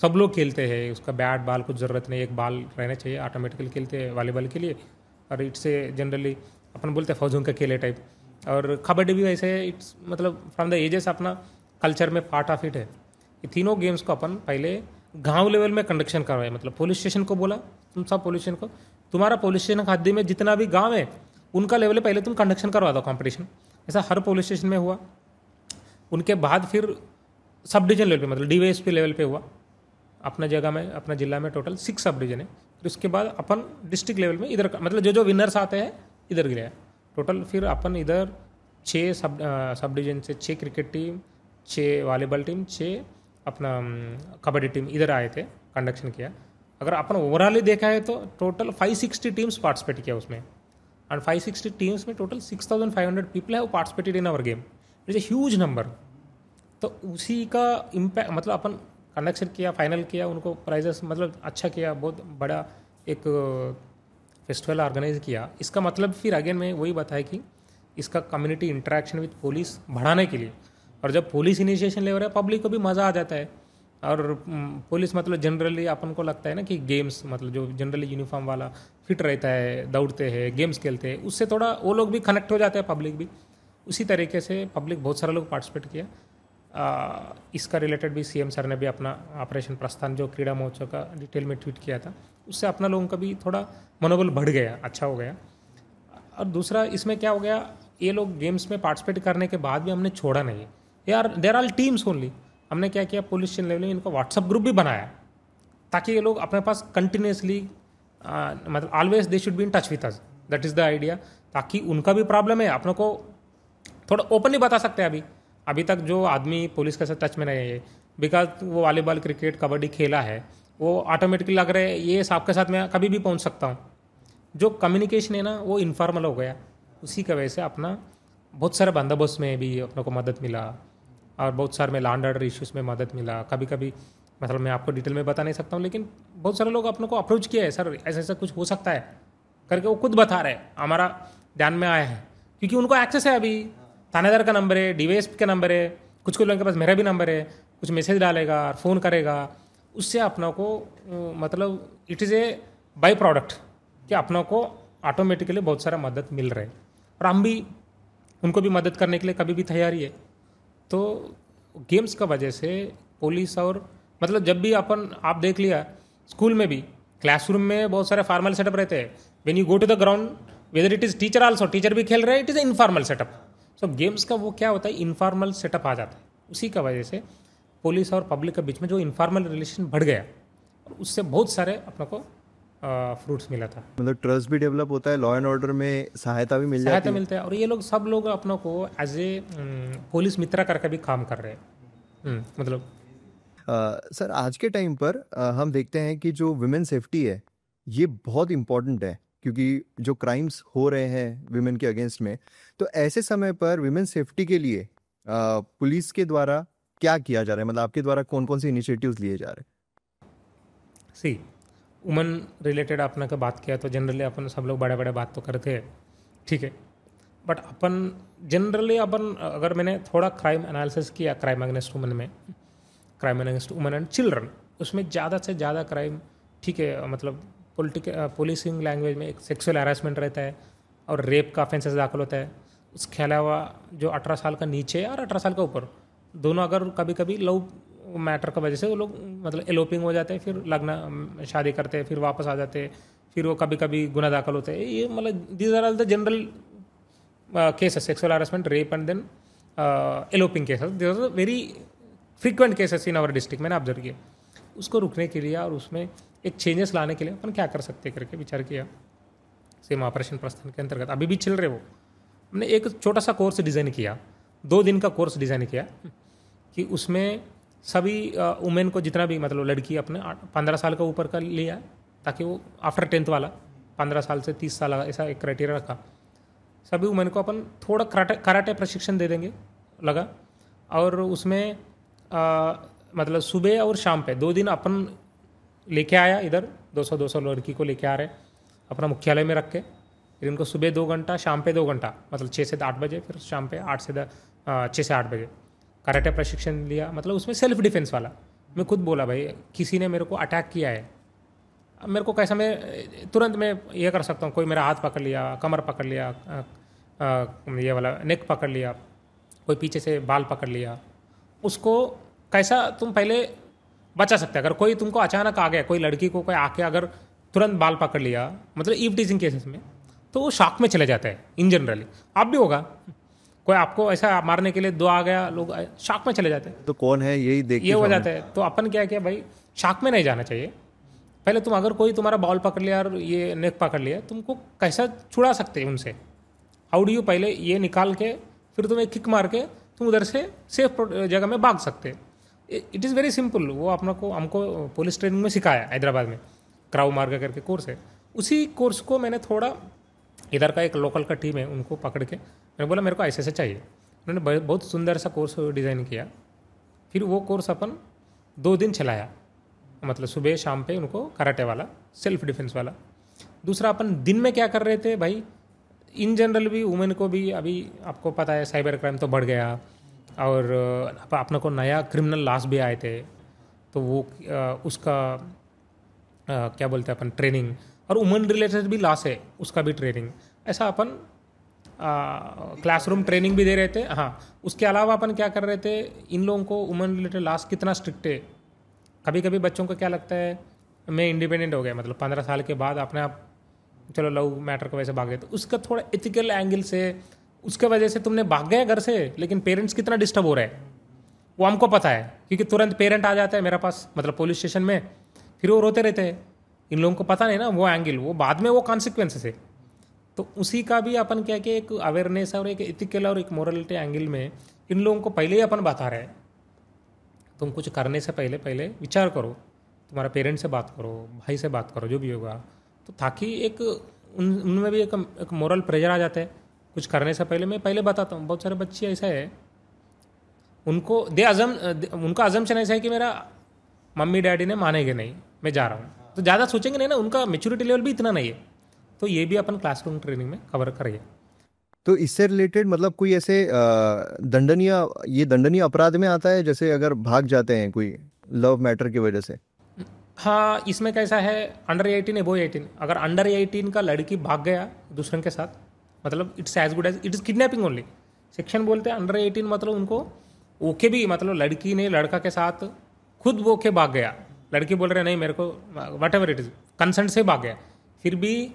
सब लोग खेलते हैं, उसका बैट बॉल कुछ ज़रूरत नहीं, एक बॉल रहना चाहिए, ऑटोमेटिकली खेलते हैं वॉलीबॉल के लिए। और इट्स जनरली अपन बोलते हैं फौजों का खेले टाइप। और कबड्डी भी वैसे इट्स मतलब फ्रॉम द एजेस अपना कल्चर में पार्ट ऑफ इट है। ये तीनों गेम्स को अपन पहले गांव लेवल में कंडक्शन करवाए, मतलब पुलिस स्टेशन को बोला तुम सब पुलिस स्टेशन को, तुम्हारा पुलिस स्टेशन हद्दी में जितना भी गांव है उनका लेवल पहले तुम कंडक्शन करवा दो कॉम्पिटिशन। ऐसा हर पुलिस स्टेशन में हुआ। उनके बाद फिर सब डिवीजन लेवल पे, मतलब डीवाईएसपी लेवल पे हुआ अपना जगह में, अपना जिला में टोटल 6 सब डिवीजन है। फिर उसके बाद अपन डिस्ट्रिक्ट लेवल में इधर मतलब जो विनर्स आते हैं इधर गया टोटल। फिर अपन इधर 6 सब डिवीजन से 6 क्रिकेट टीम, 6 वॉलीबॉल टीम, 6 अपना कबड्डी टीम इधर आए थे, कंडक्शन किया। अगर अपन ओवरऑल ही देखा है तो टोटल 560 टीम्स पार्टिसिपेट किया उसमें, एंड 560 टीम्स में total 6,500 people have participated in our game. It is a huge number. तो उसी का इम्पैक्ट मतलब अपन कंडक्शन किया, फाइनल किया, उनको प्राइजेस मतलब अच्छा किया, बहुत बड़ा एक फेस्टिवल ऑर्गेनाइज किया। इसका मतलब फिर अगेन मैं वही बताया कि इसका कम्युनिटी इंटरेक्शन विद पुलिस बढ़ाने के लिए, और जब पुलिस इनिशिएशन ले रहा है पब्लिक को भी मज़ा आ जाता है। और पुलिस मतलब जनरली अपन को लगता है ना कि गेम्स मतलब जो जनरली यूनिफॉर्म वाला फिट रहता है, दौड़ते हैं, गेम्स खेलते हैं, उससे थोड़ा वो लोग भी कनेक्ट हो जाते हैं, पब्लिक भी। उसी तरीके से पब्लिक बहुत सारे लोग पार्टिसिपेट किया। इसका रिलेटेड भी सीएम सर ने भी अपना ऑपरेशन प्रस्थान जो क्रीड़ा महोत्सव का डिटेल में ट्वीट किया था, उससे अपना लोगों का भी थोड़ा मनोबल बढ़ गया, अच्छा हो गया। और दूसरा इसमें क्या हो गया, ये लोग गेम्स में पार्टिसिपेट करने के बाद भी हमने छोड़ा नहीं यार, देर आर टीम्स ओनली। हमने क्या किया, पुलिस स्टेशन लेवल में इनको व्हाट्सअप ग्रुप भी बनाया, ताकि ये लोग अपने पास कंटिन्यूसली मतलब always they should be in touch with us, that is the idea. ताकि उनका भी प्रॉब्लम है, अपने को थोड़ा ओपनली बता सकते हैं। अभी तक जो आदमी पुलिस के साथ टच में नहीं है, बिकॉज वो वॉलीबॉल, क्रिकेट, कबड्डी खेला है, वो ऑटोमेटिकली लग रहा है ये आपके साथ मैं कभी भी पहुंच सकता हूं। जो कम्युनिकेशन है ना वो इनफॉर्मल हो गया। उसी की वजह से अपना बहुत सारे बंदोबस्त में भी अपने को मदद मिला, और बहुत सारे में लैंड ऑर्डर इश्यूज़ में मदद मिला। कभी कभी मतलब मैं आपको डिटेल में बता नहीं सकता हूँ, लेकिन बहुत सारे लोग अपने को अप्रोच किया है, सर ऐसा ऐसा कुछ हो सकता है करके, वो खुद बता रहे हैं, हमारा ध्यान में आया है, क्योंकि उनको एक्सेस है। अभी थानेदार का नंबर है, डीवाईएसपी का नंबर है, कुछ लोगों के पास मेरा भी नंबर है, कुछ मैसेज डालेगा और फ़ोन करेगा, उससे अपनों को मतलब it is A by product कि अपनों को ऑटोमेटिकली बहुत सारा मदद मिल रहा है, और हम भी उनको भी मदद करने के लिए कभी भी तैयारी है। तो गेम्स का वजह से पुलिस और मतलब जब भी अपन आप देख लिया स्कूल में भी क्लासरूम में बहुत सारे फॉर्मल सेटअप रहते हैं, when you go to the ground whether it is teacher also, teacher भी खेल रहे हैं, it is informal setup. So games का वो क्या होता है, इनफॉर्मल सेटअप आ जाता है। उसी का वजह से पुलिस और पब्लिक के बीच में जो इनफॉर्मल रिलेशन बढ़ गया, और उससे बहुत सारे अपनों को फ्रूट्स मिला था। मतलब ट्रस्ट भी डेवलप होता है, लॉ एंड ऑर्डर में सहायता भी मिल जाती है। सहायता मिलता है, और ये लोग सब लोग अपनों को एज ए पुलिस मित्र करके भी काम कर रहे हैं। मतलब सर आज के टाइम पर हम देखते हैं कि जो वुमेन सेफ्टी है ये बहुत इम्पोर्टेंट है, क्योंकि जो क्राइम्स हो रहे हैं विमेन के अगेंस्ट में, तो ऐसे समय पर विमेन सेफ्टी के लिए पुलिस के द्वारा क्या किया जा रहा है? मतलब आपके द्वारा कौन कौन से इनिशिएटिव्स लिए जा रहे हैं? सी वुमन रिलेटेड अपने का बात किया तो जनरली अपन सब लोग बड़े बड़े बात तो करते हैं, ठीक है, बट अपन जनरली अपन अगर मैंने थोड़ा क्राइम एनालिसिस किया क्राइम अगेंस्ट वुमन में, crime against woman and children, उसमें ज़्यादा से ज़्यादा क्राइम, ठीक है, मतलब पुलिसिंग लैंग्वेज में एक सेक्सुअल हैरेसमेंट रहता है और रेप का ऑफेंसेस दाखिल होता है। उसके अलावा जो 18 साल का नीचे और 18 साल का ऊपर दोनों, अगर कभी कभी लव मैटर की वजह से वो लोग मतलब एलोपिंग हो जाते हैं, फिर लगना शादी करते हैं, फिर वापस आ जाते हैं, फिर वो कभी कभी गुनाह दाखिल होते हैं। ये मतलब these are all the general cases, sexual harassment, rape and then eloping cases, this are very frequent cases in our district. मैंने ऑब्जर्व किया। उसको रुकने के लिए और उसमें एक चेंजेस लाने के लिए अपन क्या कर सकते हैं करके विचार किया। सेम ऑपरेशन प्रस्थान के अंतर्गत अभी भी चल रहे वो, हमने एक छोटा सा कोर्स डिज़ाइन किया, 2 दिन का कोर्स डिज़ाइन किया कि उसमें सभी वुमेन को जितना भी मतलब लड़की अपने 15 साल का ऊपर का लिया, ताकि वो आफ्टर 10th वाला 15 साल से 30 साल ऐसा एक क्राइटेरिया रखा। सभी वुमेन को अपन थोड़ा कराटे प्रशिक्षण दे देंगे लगा, और उसमें मतलब सुबह और शाम पे 2 दिन अपन लेके आया, इधर 200 लड़की को लेके आ रहे अपना मुख्यालय में रख के, फिर इनको सुबह 2 घंटा, शाम पे 2 घंटा, मतलब 6 से 8 बजे, फिर शाम पे 6 से 8 बजे कराटे प्रशिक्षण लिया। मतलब उसमें सेल्फ डिफेंस वाला, मैं खुद बोला भाई किसी ने मेरे को अटैक किया है, अब मेरे को कैसा, मैं तुरंत मैं ये कर सकता हूँ, कोई मेरा हाथ पकड़ लिया, कमर पकड़ लिया, ये वाला नेक पकड़ लिया, कोई पीछे से बाल पकड़ लिया, उसको कैसा तुम पहले बचा सकते हैं। अगर कोई तुमको अचानक आ गया, कोई लड़की को कोई आके अगर तुरंत बाल पकड़ लिया, मतलब ईव टीजिंग केसेस में, तो वो शॉक में चले जाते हैं इन जनरली। आप भी होगा, कोई आपको ऐसा मारने के लिए 2 आ गया, लोग शॉक में चले जाते हैं, तो कौन है यही देख ये हो जाता है। तो अपन क्या किया भाई, शॉक में नहीं जाना चाहिए। पहले तुम अगर कोई तुम्हारा बॉल पकड़ लिया और ये नेक पकड़ लिया, तुमको कैसा छुड़ा सकते हैं उनसे, हाउ डू यू, पहले ये निकाल के फिर तुम्हें किक मार के तुम उधर से सेफ जगह में भाग सकते हैं। It is very simple. वो अपना को हमको पुलिस ट्रेनिंग में सिखाया हैदराबाद में, क्राउ मार्ग करके कोर्स है। उसी कोर्स को मैंने थोड़ा इधर का एक लोकल का टीम है उनको पकड़ के मैंने बोला मेरे को ऐसे चाहिए। उन्होंने बहुत सुंदर सा कोर्स डिज़ाइन किया। फिर वो कोर्स अपन 2 दिन चलाया, मतलब सुबह शाम पे उनको कराटे वाला, सेल्फ डिफेंस वाला। दूसरा अपन दिन में क्या कर रहे थे भाई, इन जनरल भी वुमेन को भी अभी आपको पता है साइबर क्राइम तो बढ़ गया, और अपने को नया क्रिमिनल लॉस भी आए थे, तो वो उसका क्या बोलते हैं अपन ट्रेनिंग, और वुमेन रिलेटेड भी लॉस है उसका भी ट्रेनिंग, ऐसा अपन क्लासरूम ट्रेनिंग भी दे रहे थे। हाँ, उसके अलावा अपन क्या कर रहे थे, इन लोगों को वुमेन रिलेटेड लॉस कितना स्ट्रिक्ट है। कभी कभी बच्चों को क्या लगता है मैं इंडिपेंडेंट हो गया, मतलब 15 साल के बाद अपने आप चलो लव मैटर को वैसे भाग गए, तो उसका थोड़ा एथिकल एंगल से, उसके वजह से तुमने भाग गए घर से, लेकिन पेरेंट्स कितना डिस्टर्ब हो रहा है वो हमको पता है, क्योंकि तुरंत पेरेंट आ जाता है मेरे पास, मतलब पुलिस स्टेशन में, फिर वो रोते रहते हैं। इन लोगों को पता नहीं ना वो एंगल, वो बाद में वो कॉन्सिक्वेंसेस है। तो उसी का भी अपन क्या कि एक अवेयरनेस और एक एथिकल और एक मोरलिटी एंगल में इन लोगों को पहले ही अपन बता रहे हैं, तुम कुछ करने से पहले विचार करो, तुम्हारा पेरेंट्स से बात करो, भाई से बात करो, जो भी होगा, तो ताकि एक उनमें भी एक मोरल प्रेशर आ जाता है कुछ करने से पहले। मैं पहले बताता हूँ, बहुत सारे बच्चे ऐसा है, उनको उनका अजम्पशन ऐसा है कि मेरा मम्मी डैडी ने मानेंगे नहीं, मैं जा रहा हूँ, तो ज़्यादा सोचेंगे नहीं ना, उनका मेच्योरिटी लेवल भी इतना नहीं है। तो ये भी अपन क्लासरूम ट्रेनिंग में कवर करिए। तो इससे रिलेटेड मतलब कोई ऐसे दंडनीय अपराध में आता है, जैसे अगर भाग जाते हैं कोई लव मैटर की वजह से? हाँ, इसमें कैसा है, अंडर 18 एबो 18, अगर अंडर 18 का लड़की भाग गया दूसरे के साथ, मतलब it's as good as it is kidnapping only. Section बोलते हैं अंडर 18, मतलब उनको ओके भी, मतलब लड़की ने लड़का के साथ खुद वो के भाग गया, लड़की बोल रहे नहीं मेरे को what ever it is, consent से भाग गया, फिर भी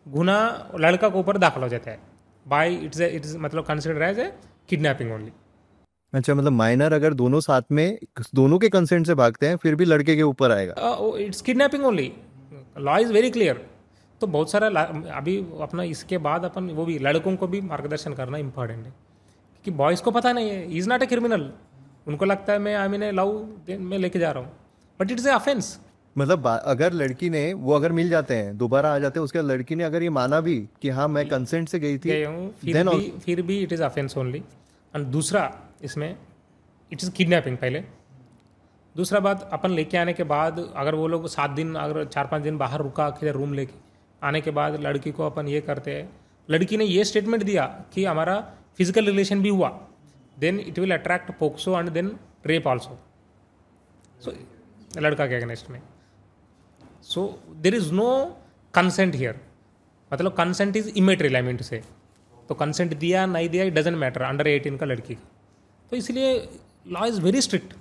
गुना लड़का के ऊपर दाखिल हो जाता है बाय इट इज मतलब consider as a kidnapping only. अच्छा, मतलब माइनर अगर दोनों साथ में दोनों के कंसेंट से भागते हैं फिर भी लड़के के ऊपर आएगा। It's kidnapping only, law is very clear. तो बहुत सारा अभी अपना इसके बाद अपन वो भी लड़कों को भी मार्गदर्शन करना इंपॉर्टेंट है, क्योंकि बॉयज़ को पता नहीं है, इज़ नॉट ए क्रिमिनल, उनको लगता है मैं आई मीन लव में लेके जा रहा हूँ, बट इट्स ए ऑफेंस। मतलब अगर लड़की ने वो अगर मिल जाते हैं दोबारा आ जाते हैं, उसके बाद लड़की ने अगर ये माना भी कि हाँ मैं कंसेंट से गई थी, फिर भी it is offence only. And दूसरा इसमें इट इज़ किडनैपिंग पहले। दूसरा बात, अपन लेके आने के बाद अगर वो लोग 7 दिन, अगर 4-5 दिन बाहर रुका किधर रूम लेके आने के बाद लड़की को अपन ये करते हैं, लड़की ने ये स्टेटमेंट दिया कि हमारा फिजिकल रिलेशन भी हुआ, then it will attract POCSO and then rape also, so लड़का के अगेंस्ट में। So there is no consent here, मतलब consent is immaterial, I mean to say. तो कंसेंट दिया नहीं दिया इट डजेंट मैटर अंडर 18 का लड़की का। तो इसलिए law is very strict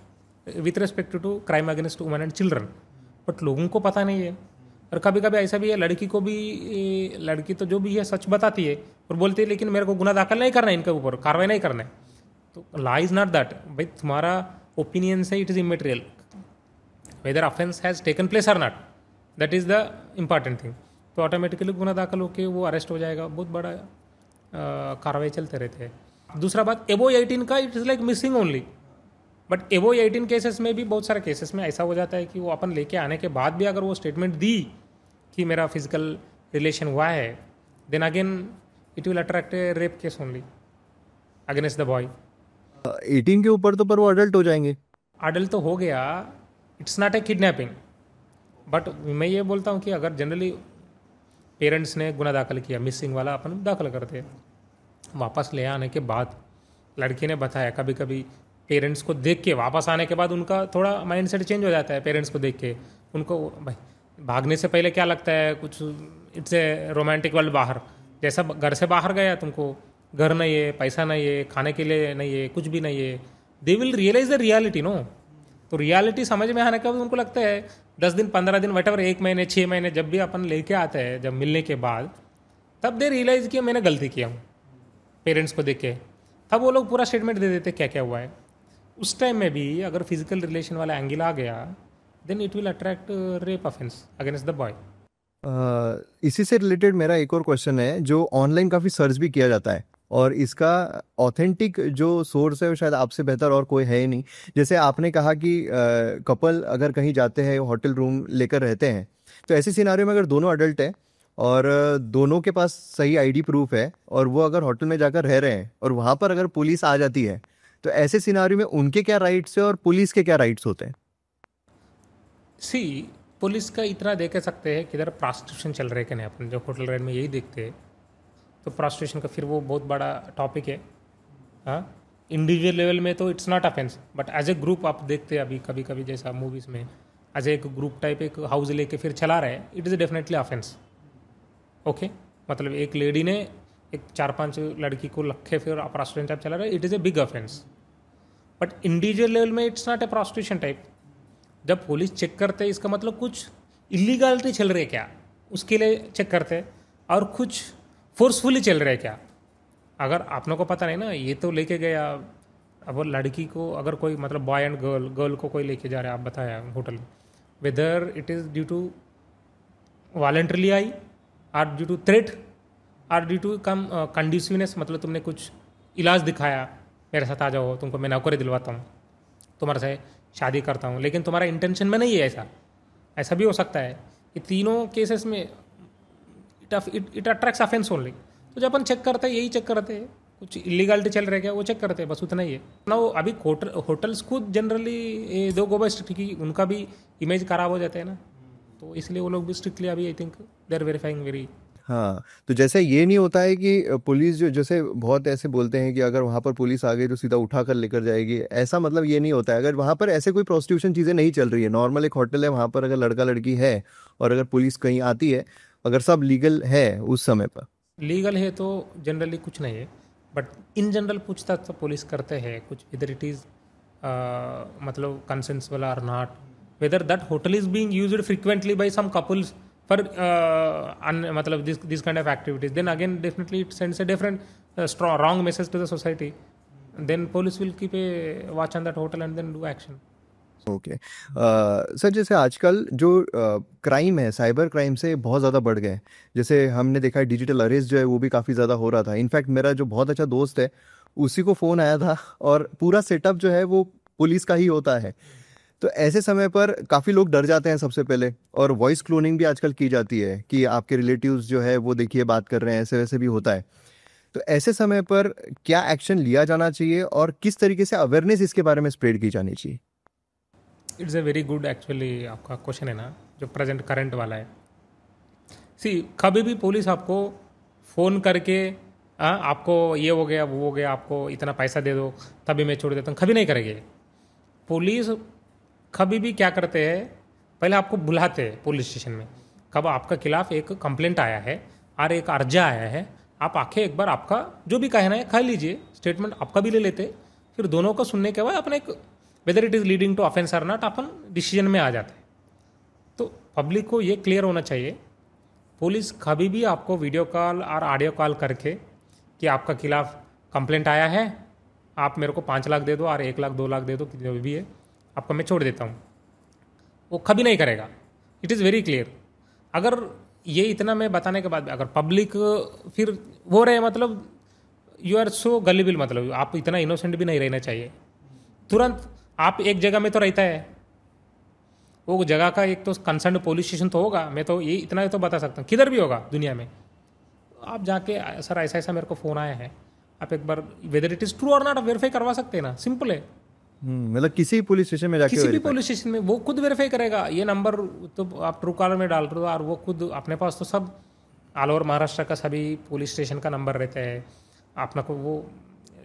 with respect to crime against women and children, but लोगों को पता नहीं है। और कभी कभी ऐसा भी है, लड़की को भी, लड़की तो जो भी है सच बताती है और बोलती है लेकिन मेरे को गुनाह दाखिल नहीं करना है, इनके ऊपर कार्रवाई नहीं करना है। तो लॉ इज़ नॉट दैट, भाई तुम्हारा ओपिनियन से it is immaterial, whether offence has taken place और not, that is the important thing. तो ऑटोमेटिकली गुनाह दाखिल होकर वो अरेस्ट हो जाएगा, बहुत बड़ा कार्रवाई चलते रहते हैं। दूसरा बात, एबो 18 का it is like missing only, but एबो 18 केसेस में भी बहुत सारे केसेस में ऐसा हो जाता है कि वो अपन लेके आने के बाद भी अगर वो स्टेटमेंट दी कि मेरा फिजिकल रिलेशन हुआ है, then again it will attract a rape case only against the boy. 18 के ऊपर तो पर वो अडल्ट हो जाएंगे। अडल्ट तो हो गया, it's not A kidnapping. But मैं ये बोलता हूँ कि अगर जनरली पेरेंट्स ने गुनाह दाखिल किया, मिसिंग वाला अपन दाखिल करते हैं, वापस ले आने के बाद लड़की ने बताया, कभी कभी पेरेंट्स को देख के वापस आने के बाद उनका थोड़ा माइंड सेट चेंज हो जाता है। पेरेंट्स को देख के उनको भाई भागने से पहले क्या लगता है, कुछ इट्स ए रोमांटिक वर्ल्ड बाहर, जैसा घर से बाहर गया, तुमको घर नहीं है, पैसा नहीं है, खाने के लिए नहीं है, कुछ भी नहीं है, they will realise the reality no. तो रियलिटी समझ में आने के बाद उनको लगता है 10 दिन 15 दिन वट एवर, 1 महीने 6 महीने जब भी अपन लेके आते हैं, जब मिलने के बाद, तब दे रियलाइज़ कि मैंने गलती किया हूँ पेरेंट्स को देख के, तब वो लोग पूरा स्टेटमेंट दे देते क्या क्या हुआ है। उस टाइम में भी अगर फिजिकल रिलेशन वाला एंगल आ गया, then it will attract rape offence against the boy. इसी से रिलेटेड मेरा एक और क्वेश्चन है, जो ऑनलाइन काफ़ी सर्च भी किया जाता है और इसका ऑथेंटिक जो सोर्स है वो शायद आपसे बेहतर और कोई है ही नहीं। जैसे आपने कहा कि कपल अगर कहीं जाते हैं, होटल रूम लेकर रहते हैं, तो ऐसे सिनारियो में अगर दोनों अडल्ट हैं और दोनों के पास सही आईडी प्रूफ है और वो अगर होटल में जाकर रह रहे हैं और वहाँ पर अगर पुलिस आ जाती है, तो ऐसे सिनारियो में उनके क्या राइट्स है और पुलिस के क्या राइट्स होते हैं? सी पुलिस का इतना देख सकते हैं कि इधर प्रॉस्टिट्यूशन चल रहे कि नहीं, अपन जो होटल रेंट में यही देखते हैं। तो प्रॉस्टिट्यूशन का फिर वो बहुत बड़ा टॉपिक है। हाँ, इंडिविजुअल लेवल में तो it's not offence, but as a group आप देखते हैं अभी कभी कभी जैसा मूवीज़ में, एज एक ग्रुप टाइप एक हाउस लेके फिर चला रहे हैं, it is definitely offence. Okay, मतलब एक लेडी ने एक 4-5 लड़की को रखे फिर प्रॉस्टिट्यूशन टाइप चला रहा है, it is a big offence. But individual level में it's not a prostitution type. जब पुलिस चेक करते हैं, इसका मतलब कुछ इलीगलिटी चल रही है क्या, उसके लिए चेक करते हैं, और कुछ फोर्सफुली चल रहा है क्या। अगर आप लोगों को पता नहीं ना, ये तो लेके गया, अब लड़की को अगर कोई मतलब बॉय एंड गर्ल को कोई लेके जा रहा है, आप बताया hotel, whether it is due to voluntarily I or due to threat or due to come conduciveness, मतलब तुमने कुछ इलाज दिखाया, मेरे साथ आ जाओ, तुमको मैं नौकरी दिलवाता हूँ, तुम्हारे से शादी करता हूँ, लेकिन तुम्हारा इंटेंशन में नहीं है ऐसा, ऐसा भी हो सकता है। ये तीनों केसेस में इट अट्रैक्ट्स ऑफेंस ओनली। तो जब अपन चेक करते हैं, यही चेक करते हैं कुछ इलीगलिटी चल रहा है क्या, वो चेक करते हैं, बस उतना ही है ना। वो अभी होटल्स खुद जनरली दो गो बाय स्ट्रिक्टली, उनका भी इमेज खराब हो जाता है ना, तो इसलिए वो लोग भी स्ट्रिक्टली अभी I think they are verifying very. हाँ, तो जैसे ये नहीं होता है कि पुलिस जो जैसे बहुत ऐसे बोलते हैं कि अगर वहाँ पर पुलिस आ गई तो सीधा उठा कर लेकर जाएगी, ऐसा मतलब ये नहीं होता है। अगर वहाँ पर ऐसे कोई प्रोस्टिट्यूशन चीज़ें नहीं चल रही है, नॉर्मल एक होटल है, वहाँ पर अगर लड़का लड़की है और अगर पुलिस कहीं आती है, अगर सब लीगल है उस समय पर, लीगल है तो जनरली कुछ नहीं है, बट इन जनरल पूछताछ तो पुलिस करते हैं कुछ इधर इट इज़ मतलब consensual or not, whether that hotel is being used frequently by some couples for मतलब this kind of activities, then again definitely it sends a different wrong message to the society, then police will keep a watch on that hotel and then do action. Okay. Sir, जैसे आजकल जो crime है, cyber crime से बहुत ज़्यादा बढ़ गए हैं। जैसे हमने देखा है डिजिटल अरेस्ट जो है वो भी काफ़ी ज़्यादा हो रहा था। इनफैक्ट मेरा जो बहुत अच्छा दोस्त है उसी को फ़ोन आया था और पूरा सेटअप जो है वो पुलिस का ही होता है। तो ऐसे समय पर काफ़ी लोग डर जाते हैं सबसे पहले, और वॉइस क्लोनिंग भी आजकल की जाती है कि आपके रिलेटिव्स जो है वो देखिए बात कर रहे हैं, ऐसे वैसे भी होता है। तो ऐसे समय पर क्या एक्शन लिया जाना चाहिए और किस तरीके से अवेयरनेस इसके बारे में स्प्रेड की जानी चाहिए? It's a very good actually आपका क्वेश्चन है ना, जो प्रेजेंट करंट वाला है। सी कभी भी पुलिस आपको फ़ोन करके आपको ये हो गया वो हो गया, आपको इतना पैसा दे दो तभी मैं छोड़ देता हूँ, कभी नहीं करेंगे। पुलिस कभी भी क्या करते हैं, पहले आपको बुलाते हैं पुलिस स्टेशन में, कब आपका खिलाफ एक कंप्लेंट आया है और एक अर्जा आया है, आप आके एक बार आपका जो भी कहना है कह लीजिए, स्टेटमेंट आपका भी ले लेते, फिर दोनों को सुनने के बाद अपने एक whether it is leading to offence और नॉट अपन डिसीजन में आ जाते हैं। तो पब्लिक को ये क्लियर होना चाहिए, पुलिस कभी भी आपको वीडियो कॉल और ऑडियो कॉल करके कि आपका खिलाफ कंप्लेंट आया है, आप मेरे को 5 लाख दे दो और 1 लाख 2 लाख दे दो, जो भी है आपका मैं छोड़ देता हूँ, वो कभी नहीं करेगा। It is very clear. अगर ये इतना मैं बताने के बाद अगर पब्लिक फिर वो रहे, मतलब यू आर सो गलिबल, मतलब आप इतना इनोसेंट भी नहीं रहना चाहिए। तुरंत आप एक जगह में तो रहता है, वो जगह का एक तो कंसर्न पुलिस स्टेशन तो होगा, मैं तो ये इतना तो बता सकता हूँ, किधर भी होगा दुनिया में। आप जाके सर ऐसा ऐसा मेरे को फ़ोन आया है, आप एक बार वेदर इट इज़ ट्रू और नॉट वेरीफाई करवा सकते हैं ना, सिंपल है। मतलब किसी पुलिस स्टेशन में जाके, किसी भी पुलिस स्टेशन में वो खुद वेरीफाई करेगा। ये नंबर तो आप ट्रू कॉलर में डाल रहे हो और वो खुद अपने पास तो सब ऑल ओवर महाराष्ट्र का सभी पुलिस स्टेशन का नंबर रहता है, अपना को वो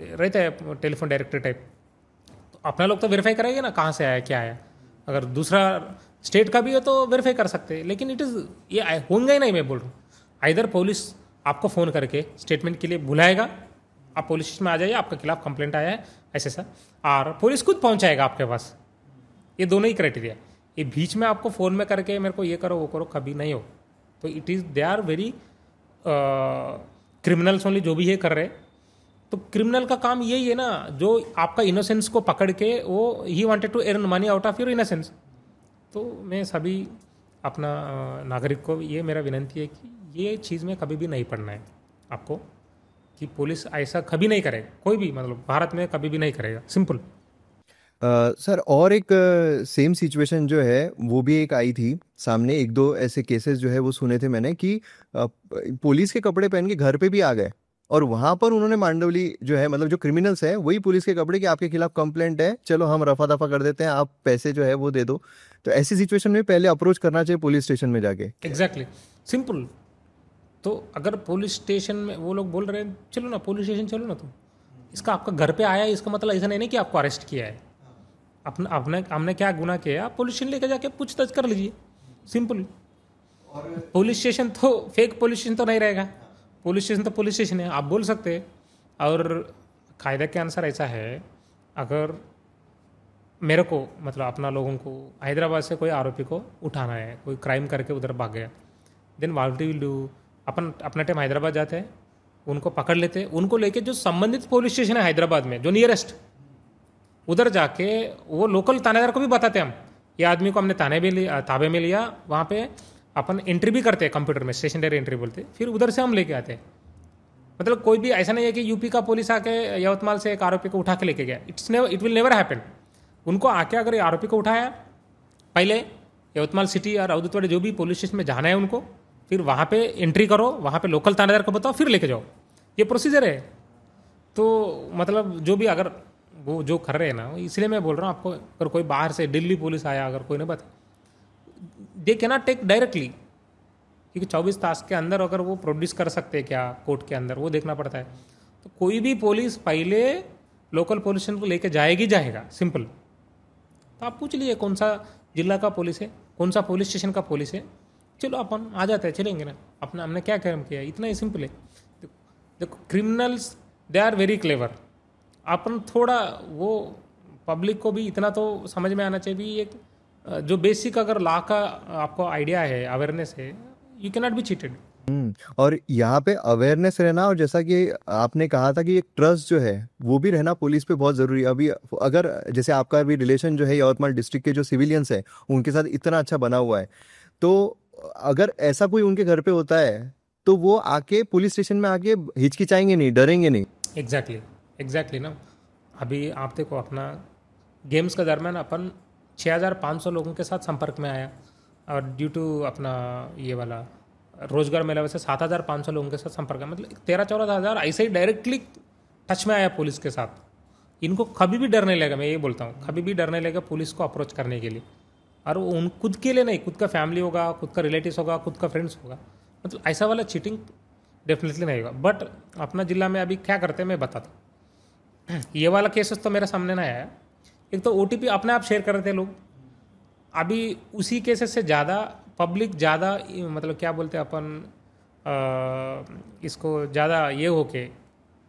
रहता है टेलीफोन डायरेक्टरी टाइप, तो अपना लोग तो वेरीफाई करेंगे ना कहाँ से आया क्या आया। अगर दूसरा स्टेट का भी है तो वेरीफाई कर सकते हैं, लेकिन इट इज़ ये होंगे ही नहीं। मैं बोल रहा हूँ इधर पुलिस आपको फ़ोन करके स्टेटमेंट के लिए बुलाएगा, आप पुलिस स्टेशन में आ जाइए, आपके खिलाफ कंप्लेंट आया है ऐसे सर, और पुलिस खुद पहुंचाएगा आपके पास। ये दोनों ही क्राइटेरिया। ये बीच में आपको फ़ोन में करके मेरे को ये करो वो करो कभी नहीं हो। तो it is they are very criminals only जो भी ये कर रहे। तो क्रिमिनल का काम यही है ना, जो आपका इनोसेंस को पकड़ के वो ही wanted to earn money out of your innocence. तो मैं सभी अपना नागरिक को ये मेरा विनंती है कि ये चीज़ में कभी भी नहीं पड़ना है आपको, कि पुलिस ऐसा कभी नहीं करेगा, कोई भी मतलब भारत में कभी भी नहीं करेगा, सिंपल। सर, और एक सेम सिचुएशन जो है वो भी एक आई थी सामने, 1-2 ऐसे केसेस जो है वो सुने थे मैंने कि पुलिस के कपड़े पहन के घर पे भी आ गए और वहां पर उन्होंने मांडवली जो है, मतलब जो क्रिमिनल्स है वही पुलिस के कपड़े कि आपके खिलाफ कंप्लेंट है, चलो हम रफा दफा कर देते हैं, आप पैसे जो है वो दे दो। तो ऐसी सिचुएशन में पहले अप्रोच करना चाहिए पुलिस स्टेशन में जाके। Exactly, simple. तो अगर पुलिस स्टेशन में वो लोग बोल रहे हैं चलो ना पुलिस स्टेशन चलो ना, तुम इसका आपका घर पे आया है, इसका मतलब ऐसा नहीं कि आपको अरेस्ट किया है। अपने हमने क्या गुनाह किया है, आप पुलिस स्टेशन लेकर जाके पूछताछ कर लीजिए, सिंपल। पुलिस स्टेशन तो फेक पुलिस स्टेशन तो नहीं रहेगा, पुलिस स्टेशन तो पुलिस स्टेशन है, आप बोल सकते हैं। और कायदे के अनुसार ऐसा है, अगर मेरे को मतलब अपना लोगों को हैदराबाद से कोई आरोपी को उठाना है, कोई क्राइम करके उधर भाग गया, देन व्हाट विल डू, अपन अपना टाइम हैदराबाद जाते हैं, उनको पकड़ लेते हैं, उनको लेके जो संबंधित पुलिस स्टेशन है हैदराबाद में जो नियरेस्ट, उधर जाके वो लोकल थानेदार को भी बताते हैं हम, ये आदमी को हमने ताबे में लिया, वहाँ पे अपन एंट्री भी करते हैं कंप्यूटर में, स्टेशनरी एंट्री बोलते हैं, फिर उधर से हम लेके आते हैं। मतलब कोई भी ऐसा नहीं है कि यूपी का पुलिस आके यवतमाल से एक आरोपी को उठा के लेके गया, इट विल नेवर हैपन। उनको आके अगर आरोपी को उठाया, पहले यवतमाल सिटी और अवधूतवाड़ी जो भी पुलिस स्टेशन में जाना है उनको, फिर वहाँ पे एंट्री करो, वहाँ पे लोकल थानेदार को बताओ, फिर लेके जाओ, ये प्रोसीजर है। तो मतलब जो भी अगर वो जो कर रहे हैं ना, इसलिए मैं बोल रहा हूँ आपको, अगर कोई बाहर से दिल्ली पुलिस आया, अगर कोई ने बता, they can not take directly, क्योंकि 24 तास के अंदर अगर वो प्रोड्यूस कर सकते हैं क्या कोर्ट के अंदर, वो देखना पड़ता है। तो कोई भी पुलिस पहले लोकल पुलिस स्टेशन को लेके जाएगा, सिंपल। तो आप पूछ लीजिए कौन सा जिला का पुलिस है, कौन सा पुलिस स्टेशन का पुलिस है, चलो अपन आ जाते हैं, चलेंगे ना, अपना हमने क्या कर्म किया, इतना ही सिंपल है। देखो criminals they are very clever. अपन थोड़ा वो पब्लिक को भी इतना तो समझ में आना चाहिए, एक जो बेसिक अगर लॉ का आपको आइडिया है, अवेयरनेस है, you can not be cheated. और यहाँ पे अवेयरनेस रहना, और जैसा कि आपने कहा था कि एक ट्रस्ट जो है वो भी रहना पुलिस पे बहुत ज़रूरी है। अभी अगर जैसे आपका भी रिलेशन जो है यवतमाल डिस्ट्रिक्ट के जो सिविलियंस है उनके साथ इतना अच्छा बना हुआ है, तो अगर ऐसा कोई उनके घर पे होता है तो वो आके पुलिस स्टेशन में आके हिचकिचाएंगे नहीं, डरेंगे नहीं। एग्जैक्टली ना। अभी आप देखो अपना गेम्स के दरमियान अपन 6500 लोगों के साथ संपर्क में आया, और ड्यू टू अपना ये वाला रोजगार मेला वैसे 7500 लोगों के साथ संपर्क है, मतलब 13-14 हज़ार ऐसे ही डायरेक्टली टच में आया पुलिस के साथ। इनको कभी भी डर नहीं लगेगा, मैं ये बोलता हूँ, कभी भी डर नहीं लगेगा पुलिस को अप्रोच करने के लिए। और वो उन खुद के लिए नहीं, खुद का फैमिली होगा, खुद का रिलेटिव्स होगा, खुद का फ्रेंड्स होगा, मतलब ऐसा वाला चीटिंग डेफिनेटली नहीं होगा। बट अपना जिला में अभी क्या करते हैं मैं बताता हूँ। ये वाला केसेस तो मेरे सामने ना आया। एक तो OTP अपने आप शेयर कर रहे थे लोग, अभी उसी केसेस से ज़्यादा पब्लिक ज़्यादा मतलब क्या बोलते हैं अपन, इसको ज़्यादा ये हो के,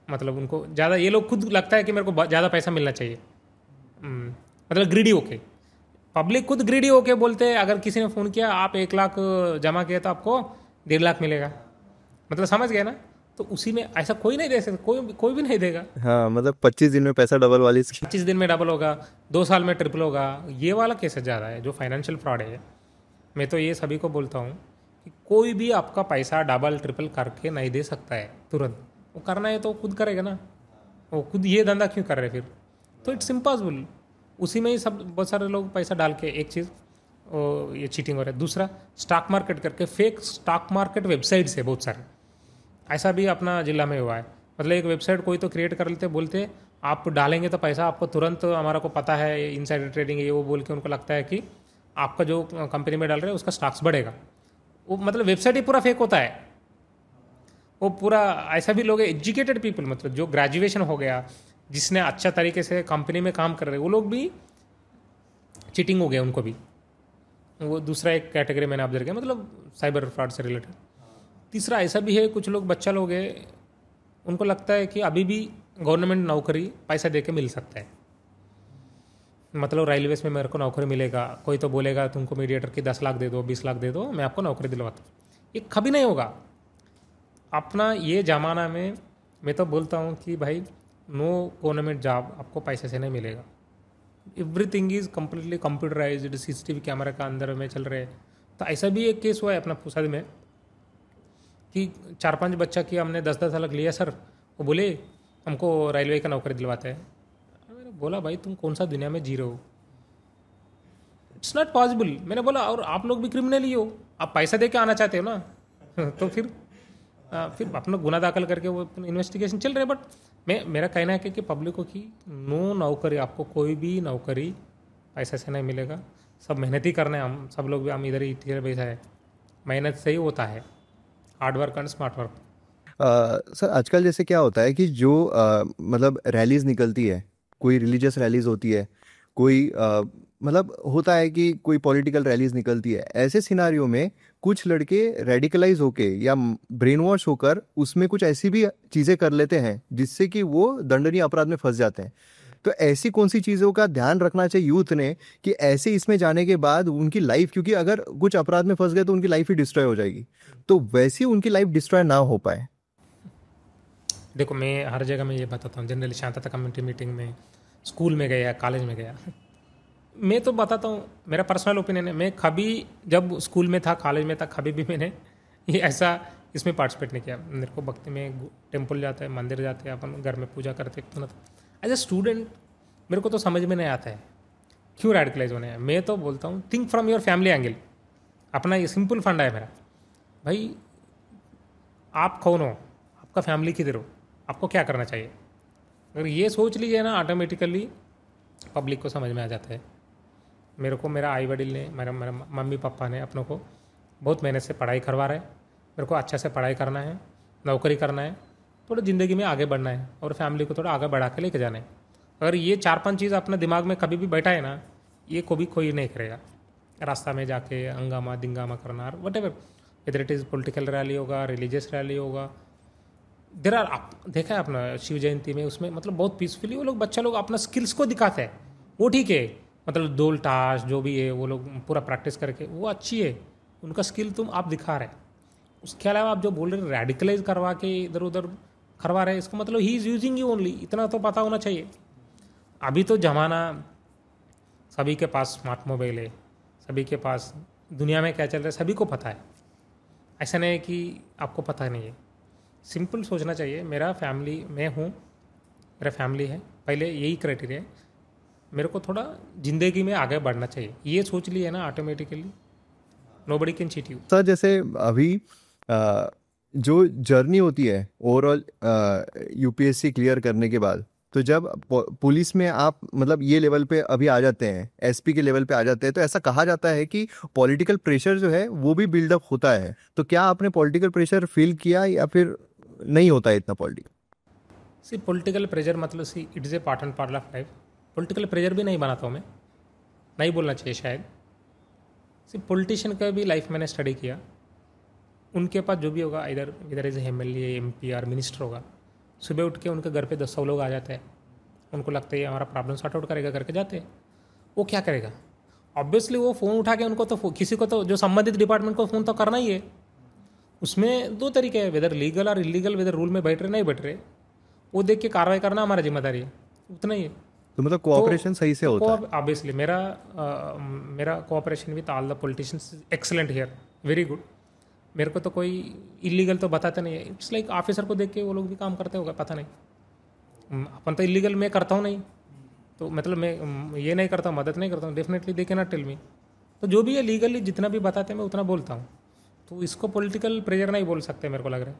मतलब उनको ज़्यादा ये लोग खुद लगता है कि मेरे को ज़्यादा पैसा मिलना चाहिए, मतलब ग्रीडी होके, पब्लिक खुद ग्रीडी होके बोलते हैं। अगर किसी ने फ़ोन किया, आप 1 लाख जमा किया तो आपको 1.5 लाख मिलेगा, मतलब समझ गए ना। तो उसी में ऐसा कोई नहीं दे सकता, कोई भी नहीं देगा। हाँ, मतलब 25 दिन में पैसा डबल वाली 25 दिन में डबल होगा, 2 साल में ट्रिपल होगा, ये वाला केसेस ज़्यादा है जो फाइनेंशियल फ्रॉड है। मैं तो ये सभी को बोलता हूँ कि कोई भी आपका पैसा डबल ट्रिपल करके नहीं दे सकता है तुरंत। वो करना है तो खुद करेगा ना, वो खुद ये धंधा क्यों कर रहे फिर, तो इट्स इम्पॉसिबल। उसी में ही सब बहुत सारे लोग पैसा डाल के, एक चीज़ ये चीटिंग हो रहा है। दूसरा स्टॉक मार्केट करके, फेक स्टॉक मार्केट वेबसाइट्स है बहुत सारे, ऐसा भी अपना जिला में हुआ है। मतलब एक वेबसाइट कोई तो क्रिएट कर लेते, बोलते आप डालेंगे तो पैसा आपको तुरंत, हमारा को पता है इनसाइडर ट्रेडिंग है ये वो बोल के, उनको लगता है कि आपका जो कंपनी में डाल रहे हैं उसका स्टॉक्स बढ़ेगा। वो मतलब वेबसाइट ही पूरा फेक होता है वो पूरा। ऐसा भी लोग एजुकेटेड पीपल, मतलब जो ग्रेजुएशन हो गया, जिसने अच्छा तरीके से कंपनी में काम कर रहे, वो लोग भी चीटिंग हो गया उनको भी। वो दूसरा एक कैटेगरी मैंने ऑब्जर्व किया, मतलब साइबर फ्रॉड से रिलेटेड। तीसरा ऐसा भी है, कुछ लोग बच्चा लोग हैं, उनको लगता है कि अभी भी गवर्नमेंट नौकरी पैसा दे के मिल सकता है, मतलब रेलवेज में मेरे को नौकरी मिलेगा, कोई तो बोलेगा तुमको मीडिएटर की 10 लाख दे दो, 20 लाख दे दो, मैं आपको नौकरी दिलवाता हूँ। ये कभी नहीं होगा अपना ये ज़माना में। मैं तो बोलता हूँ कि भाई नो गवर्नमेंट जॉब आपको पैसे से नहीं मिलेगा। Everything is completely computerised, CCTV camera का अंदर में चल रहे। तो ऐसा भी एक केस हुआ है अपना पुसाद में कि 4-5 बच्चा की हमने 10-10 लाख लिया सर, वो बोले हमको रेलवे का नौकरी दिलवाते हैं। मैंने बोला भाई तुम कौन सा दुनिया में जी रहे हो, इट्स नॉट पॉसिबल। मैंने बोला और आप लोग भी क्रिमिनल ही हो, आप पैसा दे के आना चाहते हो ना तो फिर अपना गुना दाखिल करके वो इन्वेस्टिगेशन चल रहे। बट मेरा कहना है कि पब्लिक को कि नो नौकरी, आपको कोई भी नौकरी पैसे से नहीं मिलेगा। सब मेहनत ही करना है, हम सब लोग भी, हम इधर ही बैठा है, मेहनत से ही होता है, hard work and smart work. Sir आजकल जैसे क्या होता है कि जो मतलब रैलीज निकलती है, कोई रिलीजियस रैलीज होती है, कोई मतलब होता है कि कोई पॉलिटिकल रैलीज निकलती है, ऐसे सिनारियों में कुछ लड़के रेडिकलाइज होके या ब्रेन वॉश होकर उसमें कुछ ऐसी भी चीज़ें कर लेते हैं जिससे कि वो दंडनीय अपराध में फंस जाते हैं। तो ऐसी कौन सी चीज़ों का ध्यान रखना चाहिए यूथ ने कि ऐसे इसमें जाने के बाद उनकी लाइफ, क्योंकि अगर कुछ अपराध में फंस गए तो उनकी लाइफ ही डिस्ट्रॉय हो जाएगी, तो वैसी उनकी लाइफ डिस्ट्रॉय ना हो पाए। देखो मैं हर जगह में ये बताता हूँ, जनरली शांतता कम्युनिटी मीटिंग में, स्कूल में गया, कॉलेज में गया, मैं तो बताता हूँ मेरा पर्सनल ओपिनियन है। मैं कभी जब स्कूल में था, कॉलेज में था, कभी भी मैंने ये ऐसा इसमें पार्टिसिपेट नहीं किया। मेरे को भक्ति में टेम्पल जाते हैं, मंदिर जाते हैं, अपन घर में पूजा करते हैं, एज ए स्टूडेंट मेरे को तो समझ में नहीं आता है क्यों रेडिकलाइज होने हैं। मैं तो बोलता हूँ think from your family angle, अपना ये सिंपल फंडा है मेरा। भाई आप कौन हो, आपका फैमिली किधर हो, आपको क्या करना चाहिए। अगर ये सोच लीजिए ना, ऑटोमेटिकली पब्लिक को समझ में आ जाता है। मेरे को मेरा आई वडील ने, मेरा मेरा मम्मी पापा ने अपनों को बहुत मेहनत से पढ़ाई करवा रहे हैं। मेरे को अच्छा से पढ़ाई करना है, नौकरी करना है, थोड़ा ज़िंदगी में आगे बढ़ना है और फैमिली को थोड़ा आगे बढ़ा के लेके जाना है। अगर ये 4-5 चीज़ अपने दिमाग में कभी भी बैठा है ना, ये कभी कोई नहीं करेगा। रास्ता में जाके हंगामा दिंगामा करना, वट एवर, इधर इट इज़ पॉलिटिकल रैली होगा, रिलीजियस रैली होगा, देर आर, आप देखा है अपना शिव जयंती में, उसमें मतलब बहुत पीसफुली वो लोग, बच्चा लोग अपना स्किल्स को दिखाते हैं, वो ठीक है। मतलब डोल टाश जो भी है वो लोग पूरा प्रैक्टिस करके, वो अच्छी है, उनका स्किल तुम आप दिखा रहे। उसके अलावा आप जो बोल रहे रेडिकलाइज करवा के इधर उधर करवा रहे, इसका मतलब he is using you only, इतना तो पता होना चाहिए। अभी तो ज़माना, सभी के पास स्मार्ट मोबाइल है, सभी के पास दुनिया में क्या चल रहा है सभी को पता है। ऐसा नहीं है कि आपको पता नहीं है। सिंपल सोचना चाहिए, मेरा फैमिली, मैं हूँ, मेरा फैमिली है, पहले यही क्राइटेरिया है। मेरे को थोड़ा ज़िंदगी में आगे बढ़ना चाहिए, ये सोच लिया ना, automatically nobody can cheat you. Sir जैसे अभी जो जर्नी होती है ओवरऑल यूपीएससी क्लियर करने के बाद, तो जब पुलिस में आप मतलब ये लेवल पे अभी आ जाते हैं, एसपी के लेवल पे आ जाते हैं, तो ऐसा कहा जाता है कि पॉलिटिकल प्रेशर जो है वो भी बिल्डअप होता है। तो क्या आपने पॉलिटिकल प्रेशर फील किया या फिर नहीं होता है इतना पॉलिटिकल? सी पॉलिटिकल प्रेशर मतलब see it is A part and part of life. Political pressure भी नहीं बनाता हूँ मैं, नहीं बोलना चाहिए शायद। सिर्फ पॉलिटिशियन का भी लाइफ मैंने स्टडी किया, उनके पास जो भी होगा, इधर इज एमएलए एमपी और मिनिस्टर होगा, सुबह उठ के उनके घर पे 10 लोग आ जाते हैं, उनको लगता है ये हमारा प्रॉब्लम सॉर्ट आउट करेगा करके जाते हैं। वो क्या करेगा, ऑब्वियसली वो फ़ोन उठा के उनको तो किसी को तो जो संबंधित डिपार्टमेंट को फ़ोन तो करना ही है। उसमें 2 तरीके हैं, वेदर लीगल और इलीगल, वेदर रूल में बैठ रहे नहीं बैठ रहे, वो देख के कार्रवाई करना हमारा जिम्मेदारी है, उतना ही है। तो मतलब कोऑपरेशन सही से होता है? ऑब्वियसली मेरा cooperation with all the politicians excellent here, very good. मेरे को तो कोई इलीगल तो बताते नहीं है। इट्स लाइक ऑफिसर को देख के वो लोग भी काम करते होगा, पता नहीं। अपन तो इलीगल मैं करता हूँ नहीं, तो मतलब मैं ये नहीं करता हूँ, मदद नहीं करता हूँ, definitely they can not tell me. तो जो भी है लीगली जितना भी बताते हैं मैं उतना बोलता हूँ, तो इसको पॉलिटिकल प्रेशर नहीं बोल सकते मेरे को लग रहा है।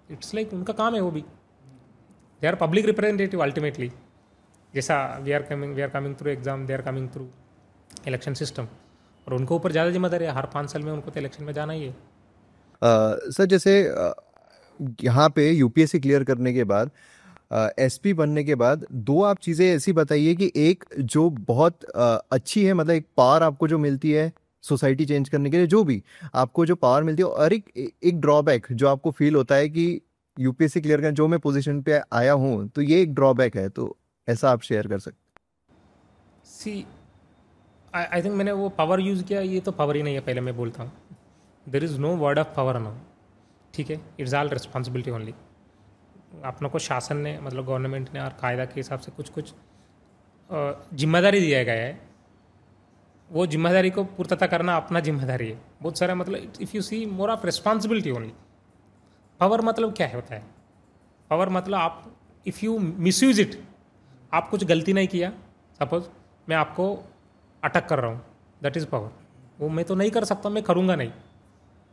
इट्स लाइक उनका काम है, वो भी they are public representative ultimately. जैसा we are coming through exam, they are coming through election system, और उनको ऊपर ज़्यादा जिम्मेदारी है, हर 5 साल में उनको तो इलेक्शन में जाना ही है। सर जैसे यहाँ पे यूपीएससी क्लियर करने के बाद, एसपी बनने के बाद, 2 आप चीज़ें ऐसी बताइए कि एक जो बहुत अच्छी है, मतलब एक पावर आपको जो मिलती है सोसाइटी चेंज करने के लिए, जो भी आपको जो पावर मिलती है, और एक ड्रॉबैक जो आपको फील होता है कि यूपीएससी क्लियर करने जो मैं पोजीशन पे आया हूँ, तो ये एक ड्रॉबैक है, तो ऐसा आप शेयर कर सकते? सी आई थिंक मैंने वो पावर यूज़ किया, ये तो पावर ही नहीं है, पहले मैं बोलता हूँ। There is no word of power now, ठीक है, इट्स ऑल रिस्पॉन्सिबिलिटी ओनली। अपनों को शासन ने, मतलब गवर्नमेंट ने और कायदा के हिसाब से कुछ जिम्मेदारी दिया गया है, वो जिम्मेदारी को पूर्तता करना अपना जिम्मेदारी है। बहुत सारा मतलब if you see more of responsibility only. Power मतलब क्या होता है, पावर मतलब आप इफ़ यू मिसयूज इट, आप कुछ गलती नहीं किया, सपोज मैं आपको अटक कर रहा हूँ, दैट इज़ पावर। वो मैं तो नहीं कर सकता, मैं करूँगा नहीं,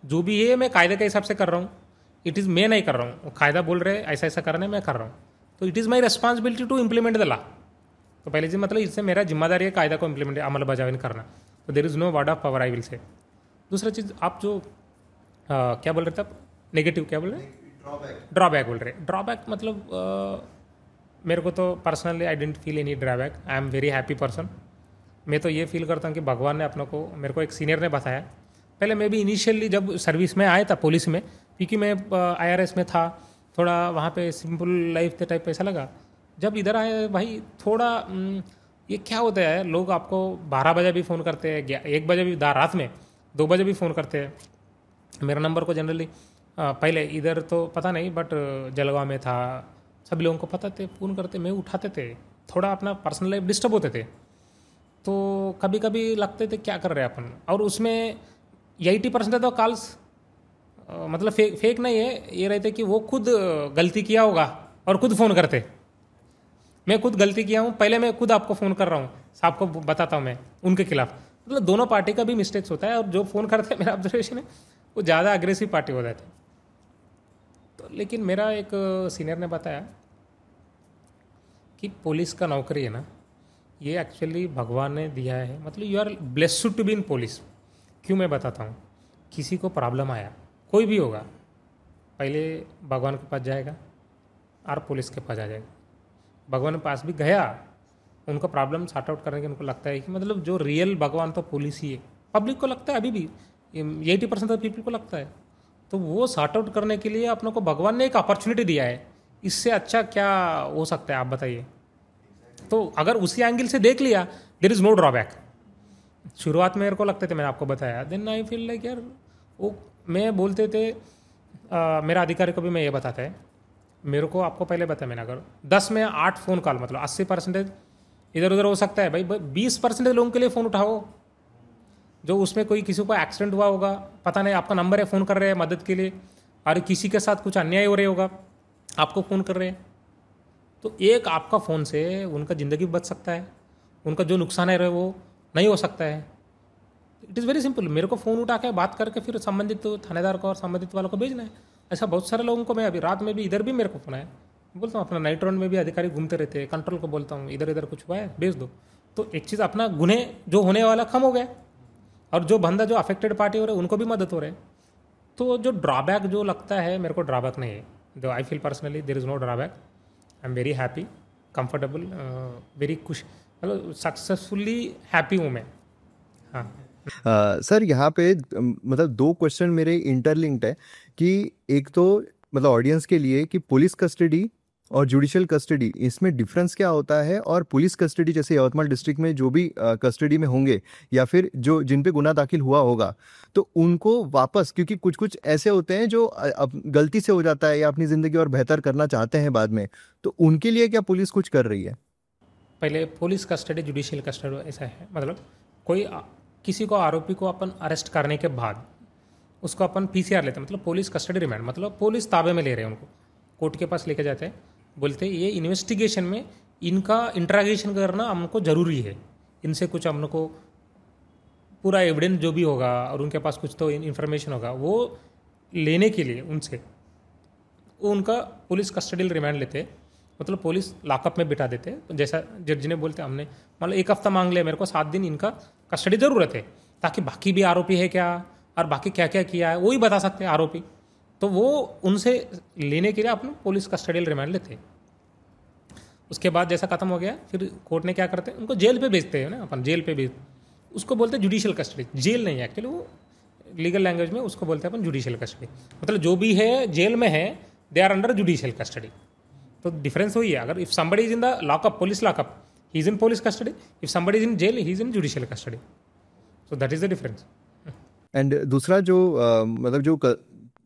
जो भी है मैं कायदे के हिसाब से कर रहा हूँ। इट इज़ मैं नहीं कर रहा हूँ, कायदा बोल रहे ऐसा ऐसा करना है, मैं कर रहा हूँ, तो it is my responsibility to implement the law. तो पहले जी मतलब इससे मेरा जिम्मेदारी है कायदा को इम्प्लीमेंट, अमल बजावन करना। तो there is no word of power, I will say. दूसरा चीज़ आप जो क्या बोल रहे थे आप, नेगेटिव क्या बोल रहे हैं, ड्रॉबैक बोल रहे। ड्रॉबैक मतलब मेरे को तो personally I didn't feel any drawback, I am very happy person. मैं तो ये फील करता हूँ कि भगवान ने अपनों को, मेरे को एक सीनियर ने बताया, पहले मैं भी इनिशियली जब सर्विस में आया था पुलिस में, क्योंकि मैं IRS में था, थोड़ा वहाँ पे सिंपल लाइफ के टाइप ऐसा लगा। जब इधर आए भाई थोड़ा ये क्या होता है, लोग आपको 12 बजे भी फ़ोन करते हैं, 1 बजे भी, रात में 2 बजे भी फ़ोन करते हैं। मेरा नंबर को जनरली पहले इधर तो पता नहीं, बट जलगांव में था, सभी लोगों को पता थे, फ़ोन करते, मैं उठाते थे, थोड़ा अपना पर्सनल लाइफ डिस्टर्ब होते थे, तो कभी कभी लगते थे क्या कर रहे हैं अपन। और उसमें 80% तो कॉल्स मतलब फेक नहीं है, ये रहते कि वो खुद गलती किया होगा और खुद फ़ोन करते, मैं खुद गलती किया हूँ, पहले मैं खुद आपको फ़ोन कर रहा हूँ, साहब को बताता हूँ मैं उनके खिलाफ। मतलब दोनों पार्टी का भी मिस्टेक्स होता है, और जो फ़ोन करते हैं, मेरा ऑब्जर्वेशन है वो ज़्यादा अग्रेसिव पार्टी हो जाते। तो लेकिन मेरा एक सीनियर ने बताया कि पुलिस का नौकरी है ना, ये एक्चुअली भगवान ने दिया है, मतलब you are blessed to be in police. क्यों मैं बताता हूँ। किसी को प्रॉब्लम आया, कोई भी होगा, पहले भगवान के पास जाएगा और पुलिस के पास आ जाएगा। भगवान के पास भी गया, उनका प्रॉब्लम सॉर्ट आउट करने के उनको लगता है कि मतलब जो रियल भगवान तो पुलिस ही है। पब्लिक को लगता है, अभी भी 80% ऑफ पीपल को लगता है। तो वो सॉर्ट आउट करने के लिए अपनों को भगवान ने एक अपॉर्चुनिटी दिया है। इससे अच्छा क्या हो सकता है, आप बताइए। तो अगर उसी एंगल से देख लिया, देयर इज़ नो ड्रॉबैक। शुरुआत में मेरे को लगते थे, मैंने आपको बताया, देन आई फील लाइक यार, वो मैं बोलते थे, मेरा अधिकारी को भी मैं ये बताता है, मेरे को आपको पहले बताया मैंने, अगर 10 में 8 फ़ोन कॉल, मतलब 80% इधर उधर हो सकता है भाई, 20% लोगों के लिए फ़ोन उठाओ जो उसमें कोई किसी को एक्सीडेंट हुआ होगा, पता नहीं, आपका नंबर है, फ़ोन कर रहे हैं मदद के लिए, और किसी के साथ कुछ अन्याय हो रहे होगा, आपको फ़ोन कर रहे हैं। तो एक आपका फ़ोन से उनका ज़िंदगी बच सकता है, उनका जो नुकसान है वो नहीं हो सकता है। It is very simple. मेरे को फ़ोन उठा के बात करके फिर संबंधित थानेदार को और संबंधित वालों को भेजना है। ऐसा बहुत सारे लोगों को, मैं अभी रात में भी इधर भी मेरे को फ़ोन आया, बोलता हूँ अपना नाइट राउंड में भी अधिकारी घूमते रहते हैं, कंट्रोल को बोलता हूँ इधर इधर कुछ हुआ है भेज दो। तो एक चीज़, अपना गुन्हे जो होने वाला कम हो गया, और जो बंदा जो अफेक्टेड पार्टी हो रहे हैं उनको भी मदद हो रहे हैं। तो जो ड्रॉबैक जो लगता है मेरे को, ड्रॉबैक नहीं है। जो I feel personally there is no drawback. I am very happy, comfortable, very खुश, मतलब सक्सेसफुली हैप्पी हूँ मैं। हाँ सर, यहाँ पे मतलब 2 क्वेश्चन मेरे इंटरलिंक्ड है कि एक तो मतलब ऑडियंस के लिए कि पुलिस कस्टडी और जुडिशियल कस्टडी, इसमें डिफरेंस क्या होता है, और पुलिस कस्टडी जैसे यवतमाल डिस्ट्रिक्ट में जो भी कस्टडी में होंगे या फिर जो जिन पे गुनाह दाखिल हुआ होगा, तो उनको वापस, क्योंकि कुछ कुछ ऐसे होते हैं जो गलती से हो जाता है या अपनी ज़िंदगी और बेहतर करना चाहते हैं बाद में, तो उनके लिए क्या पुलिस कुछ कर रही है? पहले पुलिस कस्टडी, जुडिशियल कस्टडी ऐसा है, मतलब कोई किसी को, आरोपी को अपन अरेस्ट करने के बाद उसको अपन पीसीआर लेते हैं, मतलब पुलिस कस्टडी रिमांड, मतलब पुलिस ताबे में ले रहे हैं, उनको कोर्ट के पास लेके जाते हैं, बोलते हैं ये इन्वेस्टिगेशन में इनका इंट्रागेशन करना हमको ज़रूरी है, इनसे कुछ हमको पूरा एविडेंस जो भी होगा और उनके पास कुछ तो इन्फॉर्मेशन होगा वो लेने के लिए उनसे वो उनका पुलिस कस्टडी रिमांड लेते हैं, मतलब पुलिस लॉकअप में बिठा देते हैं। तो जैसा जज ने बोलते, हमने मतलब 1 हफ्ता मांग लिया, मेरे को 7 दिन इनका कस्टडी ज़रूरत है, ताकि बाकी भी आरोपी है क्या और बाकी क्या क्या किया है वो ही बता सकते हैं आरोपी। तो वो उनसे लेने के लिए अपने पुलिस कस्टडियल रिमांड लेते हैं। उसके बाद जैसा खत्म हो गया, फिर कोर्ट ने क्या करते हैं, उनको जेल पे भेजते हैं ना, अपन जेल पे भेज, उसको बोलते हैं जुडिशियल कस्टडी। जेल नहीं है एक्चुअली, वो लीगल लैंग्वेज में उसको बोलते हैं अपन जुडिशियल कस्टडी, मतलब जो भी है जेल में है they are under judicial custody. तो डिफरेंस वही है, अगर if somebody is in the lockup, police lockup, he is in police custody, if somebody is in jail he is in judicial custody. So that is the difference. And दूसरा जो मतलब जो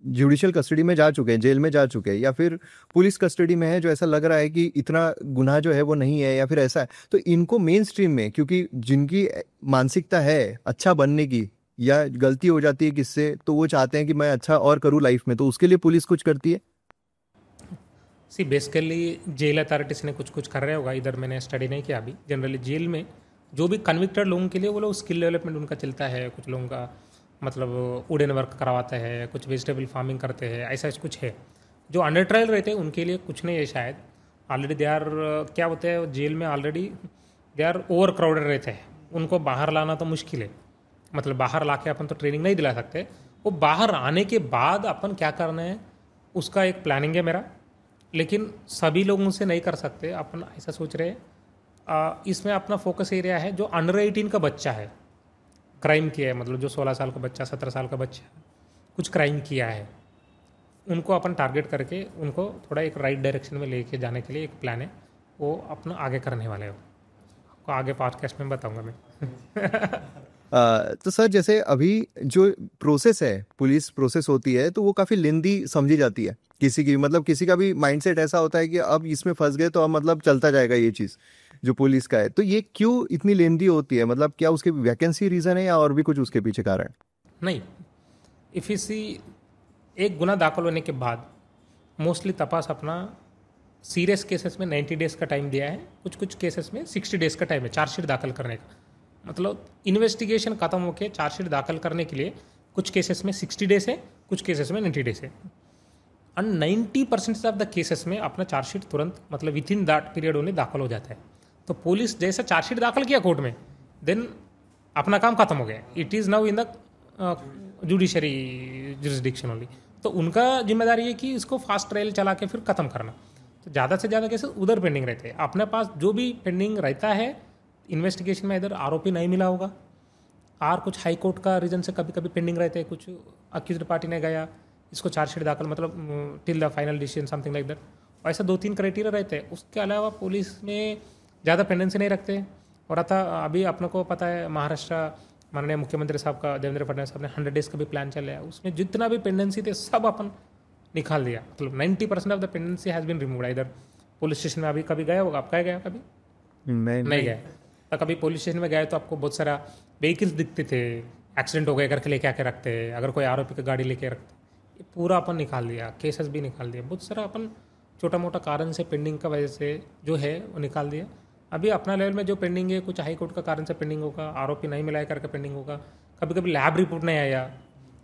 judicial custody में जा चुके हैं, jail में जा चुके हैं, या फिर पुलिस कस्टडी में है, जो ऐसा लग रहा है कि इतना गुनाह जो है वो नहीं है या फिर ऐसा है, तो इनको मेन स्ट्रीम में, क्योंकि जिनकी मानसिकता है अच्छा बनने की या गलती हो जाती है किससे, तो वो चाहते हैं कि मैं अच्छा और करूँ लाइफ में, तो उसके लिए पुलिस कुछ करती है। सी बेसिकली जेल अथॉरिटीज ने कुछ कुछ कर रहे होगा, इधर मैंने स्टडी नहीं किया अभी। जनरली जेल में जो भी कन्विक्टेड लोगों के लिए वो लोग स्किल डेवलपमेंट उनका चलता है, कुछ लोगों का मतलब वुडन वर्क करवाते हैं, कुछ वेजिटेबल फार्मिंग करते हैं, ऐसा कुछ है। जो अंडर ट्रायल रहते हैं उनके लिए कुछ नहीं है शायद, ऑलरेडी दे आर, क्या होता है जेल में already they are overcrowded रहते हैं, उनको बाहर लाना तो मुश्किल है, मतलब बाहर ला के अपन तो ट्रेनिंग नहीं दिला सकते। वो बाहर आने के बाद अपन क्या करना है उसका एक प्लानिंग है मेरा, लेकिन सभी लोगों से नहीं कर सकते। अपन ऐसा सोच रहे हैं इसमें अपना फोकस एरिया है जो अंडर 18 का बच्चा है, क्राइम किया है, मतलब जो 16 साल का बच्चा, 17 साल का बच्चा कुछ क्राइम किया है, उनको अपन टारगेट करके उनको थोड़ा एक राइट डायरेक्शन में लेके जाने के लिए एक प्लान है, वो अपना आगे करने वाले हो, आपको आगे पॉडकास्ट में बताऊंगा मैं। तो सर, जैसे अभी जो प्रोसेस है, पुलिस प्रोसेस होती है, तो वो काफ़ी लेंदी समझी जाती है किसी की, मतलब किसी का भी माइंडसेट ऐसा होता है कि अब इसमें फंस गए तो अब मतलब चलता जाएगा ये चीज़ जो पुलिस का है, तो ये क्यों इतनी लेंदी होती है? मतलब क्या उसके वैकेंसी रीज़न है या और भी कुछ उसके पीछे कारण? नहीं, इफ़ यू सी, एक गुना दाखिल होने के बाद मोस्टली तपास अपना सीरियस केसेस में 90 डेज़ का टाइम दिया है, कुछ कुछ केसेस में 60 डेज़ का टाइम है चार्जशीट दाखिल करने का। मतलब इन्वेस्टिगेशन ख़त्म होकर चार्जशीट दाखिल करने के लिए कुछ केसेस में 60 डेज है, कुछ केसेस में 90 डेज है। एंड 90% ऑफ द केसेस में अपना चार्जशीट तुरंत मतलब with in that period only दाखिल हो जाता है। तो पुलिस जैसा चार्जशीट दाखिल किया कोर्ट में, देन अपना काम खत्म हो गया। It is now in the judiciary jurisdiction only. तो उनका जिम्मेदारी है कि इसको फास्ट ट्रायल चला के फिर ख़त्म करना। तो ज़्यादा से ज़्यादा केसेस उधर पेंडिंग रहते हैं। अपने पास जो भी पेंडिंग रहता है इन्वेस्टिगेशन में, इधर आरोपी नहीं मिला होगा और कुछ हाई कोर्ट का रीजन से कभी कभी पेंडिंग रहते हैं, कुछ अक्यूज्ड पार्टी ने गया इसको चार्जशीट दाखिल मतलब till the final decision something like that, ऐसा 2-3 क्राइटेरिया रहते हैं। उसके अलावा पुलिस में ज़्यादा पेंडेंसी नहीं रखते। और अभी अपने को पता है महाराष्ट्र माननीय मुख्यमंत्री साहब का, देवेंद्र फडणवीस साहब ने 100 डेज का भी प्लान चल रहा है, उसमें जितना भी पेंडेंसी थे सब अपन निकाल दिया। मतलब 90% of the pendency has been removed. इधर पुलिस स्टेशन में अभी कभी गया होगा, आप गया कभी? नहीं गया। तो कभी पुलिस स्टेशन में गए तो आपको बहुत सारा व्हीकल्स दिखते थे, एक्सीडेंट हो गए करके लेके आके रखते हैं, अगर कोई आरोपी की गाड़ी लेके रखते, ये पूरा अपन निकाल दिया, केसेस भी निकाल दिया। बहुत सारा अपन छोटा मोटा कारण से पेंडिंग का वजह से जो है वो निकाल दिया। अभी अपना लेवल में जो पेंडिंग है, कुछ हाई कोर्ट का कारण से पेंडिंग होगा, आरोपी नहीं मिलाया करके पेंडिंग होगा, कभी कभी लैब रिपोर्ट नहीं आया,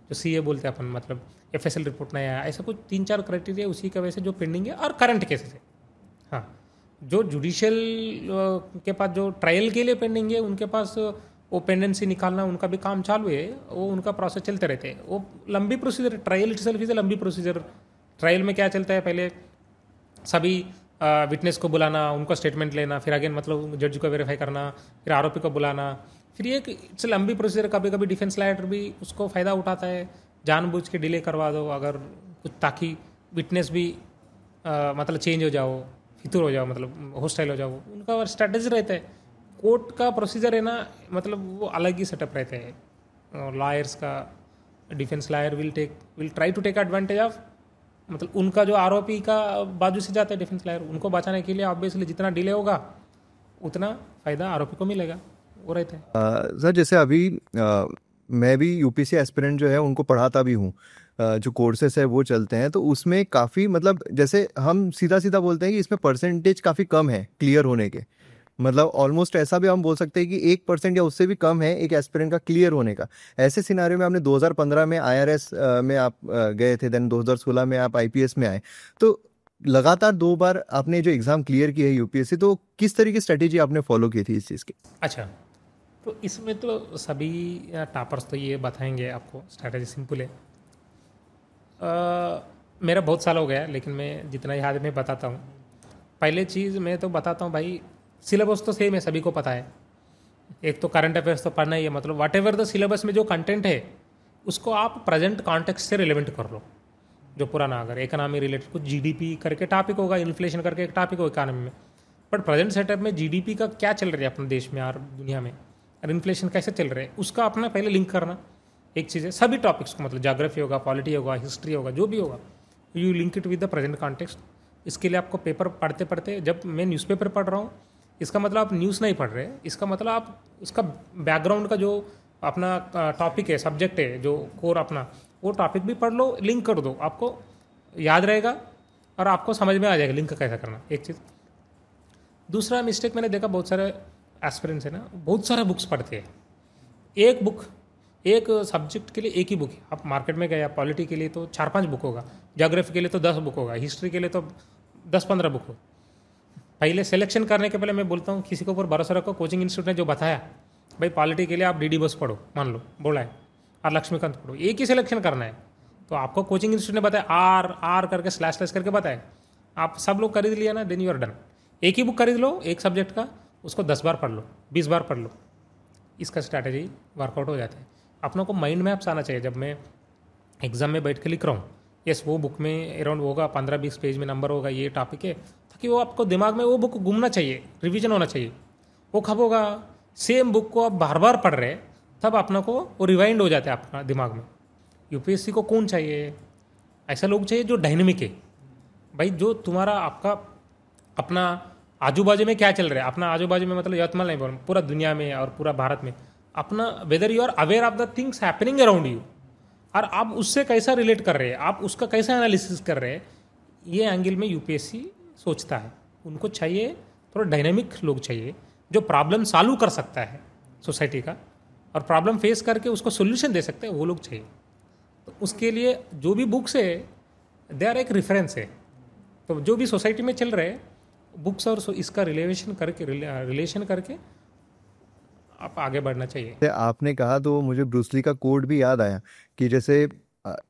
जो सीए बोलते हैं अपन, मतलब एफएसएल रिपोर्ट नहीं आया, ऐसा कुछ 3-4 क्राइटेरिया उसी की वजह से जो पेंडिंग है। और करंट केसेस है, हाँ, जो जुडिशियल के पास जो ट्रायल के लिए पेंडिंग है उनके पास वो पेंडेंसी निकालना उनका भी काम चालू है, वो उनका प्रोसेस चलते रहते हैं। वो लंबी प्रोसीजर, ट्रायल इटसेल्फ इज लंबी प्रोसीजर। ट्रायल में क्या चलता है, पहले सभी विटनेस को बुलाना, उनको स्टेटमेंट लेना, फिर अगेन मतलब जज को वेरीफाई करना, फिर आरोपी को बुलाना, फिर ये इट्स लंबी प्रोसीजर। कभी कभी डिफेंस लॉयर भी उसको फ़ायदा उठाता है, जानबूझ के डिले करवा दो अगर कुछ, ताकि विटनेस भी मतलब चेंज हो जाओ, फितूर हो जाओ, मतलब हॉस्टाइल हो जाओ, उनका स्ट्रैटेजी रहता है। कोर्ट का प्रोसीजर है ना, मतलब वो अलग ही सेटअप रहते हैं लॉयर्स का। Defence lawyer will try to take advantage of, मतलब उनका जो आरोपी का बाजू से जाता है डिफेंस लॉयर, उनको बचाने के लिए ऑब्वियसली जितना डिले होगा उतना फ़ायदा आरोपी को मिलेगा, वो रहता है। सर जैसे अभी मैं भी यूपीसी एस्पिरेंट जो है उनको पढ़ाता भी हूँ, जो कोर्सेस है वो चलते हैं, तो उसमें काफ़ी मतलब जैसे हम सीधा सीधा बोलते हैं कि इसमें परसेंटेज काफ़ी कम है क्लियर होने के, मतलब ऑलमोस्ट ऐसा भी हम बोल सकते हैं कि 1% या उससे भी कम है एक एस्पिरेंट का क्लियर होने का। ऐसे सिनारियो में आपने 2015 में आईआरएस में आप गए थे, देन 2016 में आप आईपीएस में आए, तो लगातार 2 बार आपने जो एग्जाम क्लियर की है यूपीएससी, तो किस तरह की स्ट्रेटेजी आपने फॉलो की थी इस चीज़ की? अच्छा, तो इसमें तो सभी टॉपर्स तो ये बताएंगे आपको, स्ट्रैटेजी सिंपल है। मेरा बहुत साल हो गया, लेकिन मैं जितना याद में बताता हूँ। पहले चीज़ मैं तो बताता हूँ भाई, सिलेबस तो सेम है, सभी को पता है। एक तो करंट अफेयर्स तो पढ़ना ही है, मतलब वाट एवर द सिलेबस में जो कंटेंट है उसको आप प्रेजेंट कॉन्टेक्स्ट से रिलेवेंट कर लो। जो पुराना अगर इकोनॉमी रिलेटेड कुछ जीडीपी करके टॉपिक होगा, इन्फ्लेशन करके एक टॉपिक होगा इकोनॉमी में, बट प्रेजेंट सेटअप में जीडीपी का क्या चल रहा है अपने देश में और दुनिया में, और इन्फ्लेशन कैसे चल रहा है, उसका अपना पहले लिंक करना एक चीज़ है। सभी टॉपिक्स को, मतलब ज्योग्राफी होगा, पॉलिटी होगा, हिस्ट्री होगा, जो भी होगा, you link it with the present context. इसके लिए आपको पेपर पढ़ते पढ़ते, जब मैं न्यूज़पेपर पढ़ रहा हूँ, इसका मतलब आप न्यूज़ नहीं पढ़ रहे, इसका मतलब आप उसका बैकग्राउंड का जो अपना टॉपिक है, सब्जेक्ट है, जो कोर अपना, वो टॉपिक भी पढ़ लो, लिंक कर दो, आपको याद रहेगा और आपको समझ में आ जाएगा लिंक कैसा करना, एक चीज़। दूसरा मिस्टेक मैंने देखा, बहुत सारे एस्पिरेंट्स है ना, बहुत सारे बुक्स पढ़ते हैं। एक बुक, एक सब्जेक्ट के लिए एक ही बुक है। आप मार्केट में गए, पॉलिटी के लिए तो 4-5 बुक होगा, ज्योग्राफी के लिए तो 10 बुक होगा, हिस्ट्री के लिए तो 10-15 बुक हो। पहले सिलेक्शन करने के पहले मैं बोलता हूँ, किसी के ऊपर भरोसा रखो। कोचिंग इंस्टीट्यूट ने जो बताया, भाई पॉलिटी के लिए आप डीडी बस पढ़ो, मान लो बोला है, और लक्ष्मीकांत पढ़ो, एक ही सिलेक्शन करना है। तो आपको कोचिंग इंस्टीट्यूट ने बताया आर करके स्लैश करके बताया, आप सब लोग खरीद लिया ना, देन यू आर डन। एक ही बुक खरीद लो एक सब्जेक्ट का, उसको 10 बार पढ़ लो, 20 बार पढ़ लो, इसका स्ट्रैटेजी वर्कआउट हो जाता है। अपनों को माइंड मैप्स आना चाहिए। जब मैं एग्जाम में बैठ के लिख रहा हूँ, यस वो बुक में अराउंड होगा 15-20 पेज में नंबर होगा, ये टॉपिक है, ताकि वो आपको दिमाग में वो बुक घूमना चाहिए, रिवीजन होना चाहिए। वो कब होगा, सेम बुक को आप बार बार पढ़ रहे, तब अपना को वो रिवाइंड हो जाता है अपना दिमाग में। यूपीएससी को कौन चाहिए, ऐसा लोग चाहिए जो डायनेमिक है भाई, जो तुम्हारा आपका अपना आजू बाजू में क्या चल रहा है, अपना आजू बाजू में मतलब यवतमाल नहीं बोल, पूरा दुनिया में और पूरा भारत में, अपना whether you are aware of the things happening around you, और आप उससे कैसा रिलेट कर रहे हैं, आप उसका कैसा एनालिसिस कर रहे हैं, ये एंगल में यूपीएससी सोचता है। उनको चाहिए थोड़ा डायनेमिक लोग चाहिए, जो प्रॉब्लम सॉल्व कर सकता है सोसाइटी का, और प्रॉब्लम फेस करके उसको सोल्यूशन दे सकते हैं, वो लोग चाहिए। उसके लिए जो भी बुक्स है दे आर एक रेफरेंस है। तो जो भी सोसाइटी में चल रहे हैं बुक्स और इसका रिलेशन करके आप आगे बढ़ना चाहिए। जैसे आपने कहा तो मुझे ब्रूसली का कोड भी याद आया कि जैसे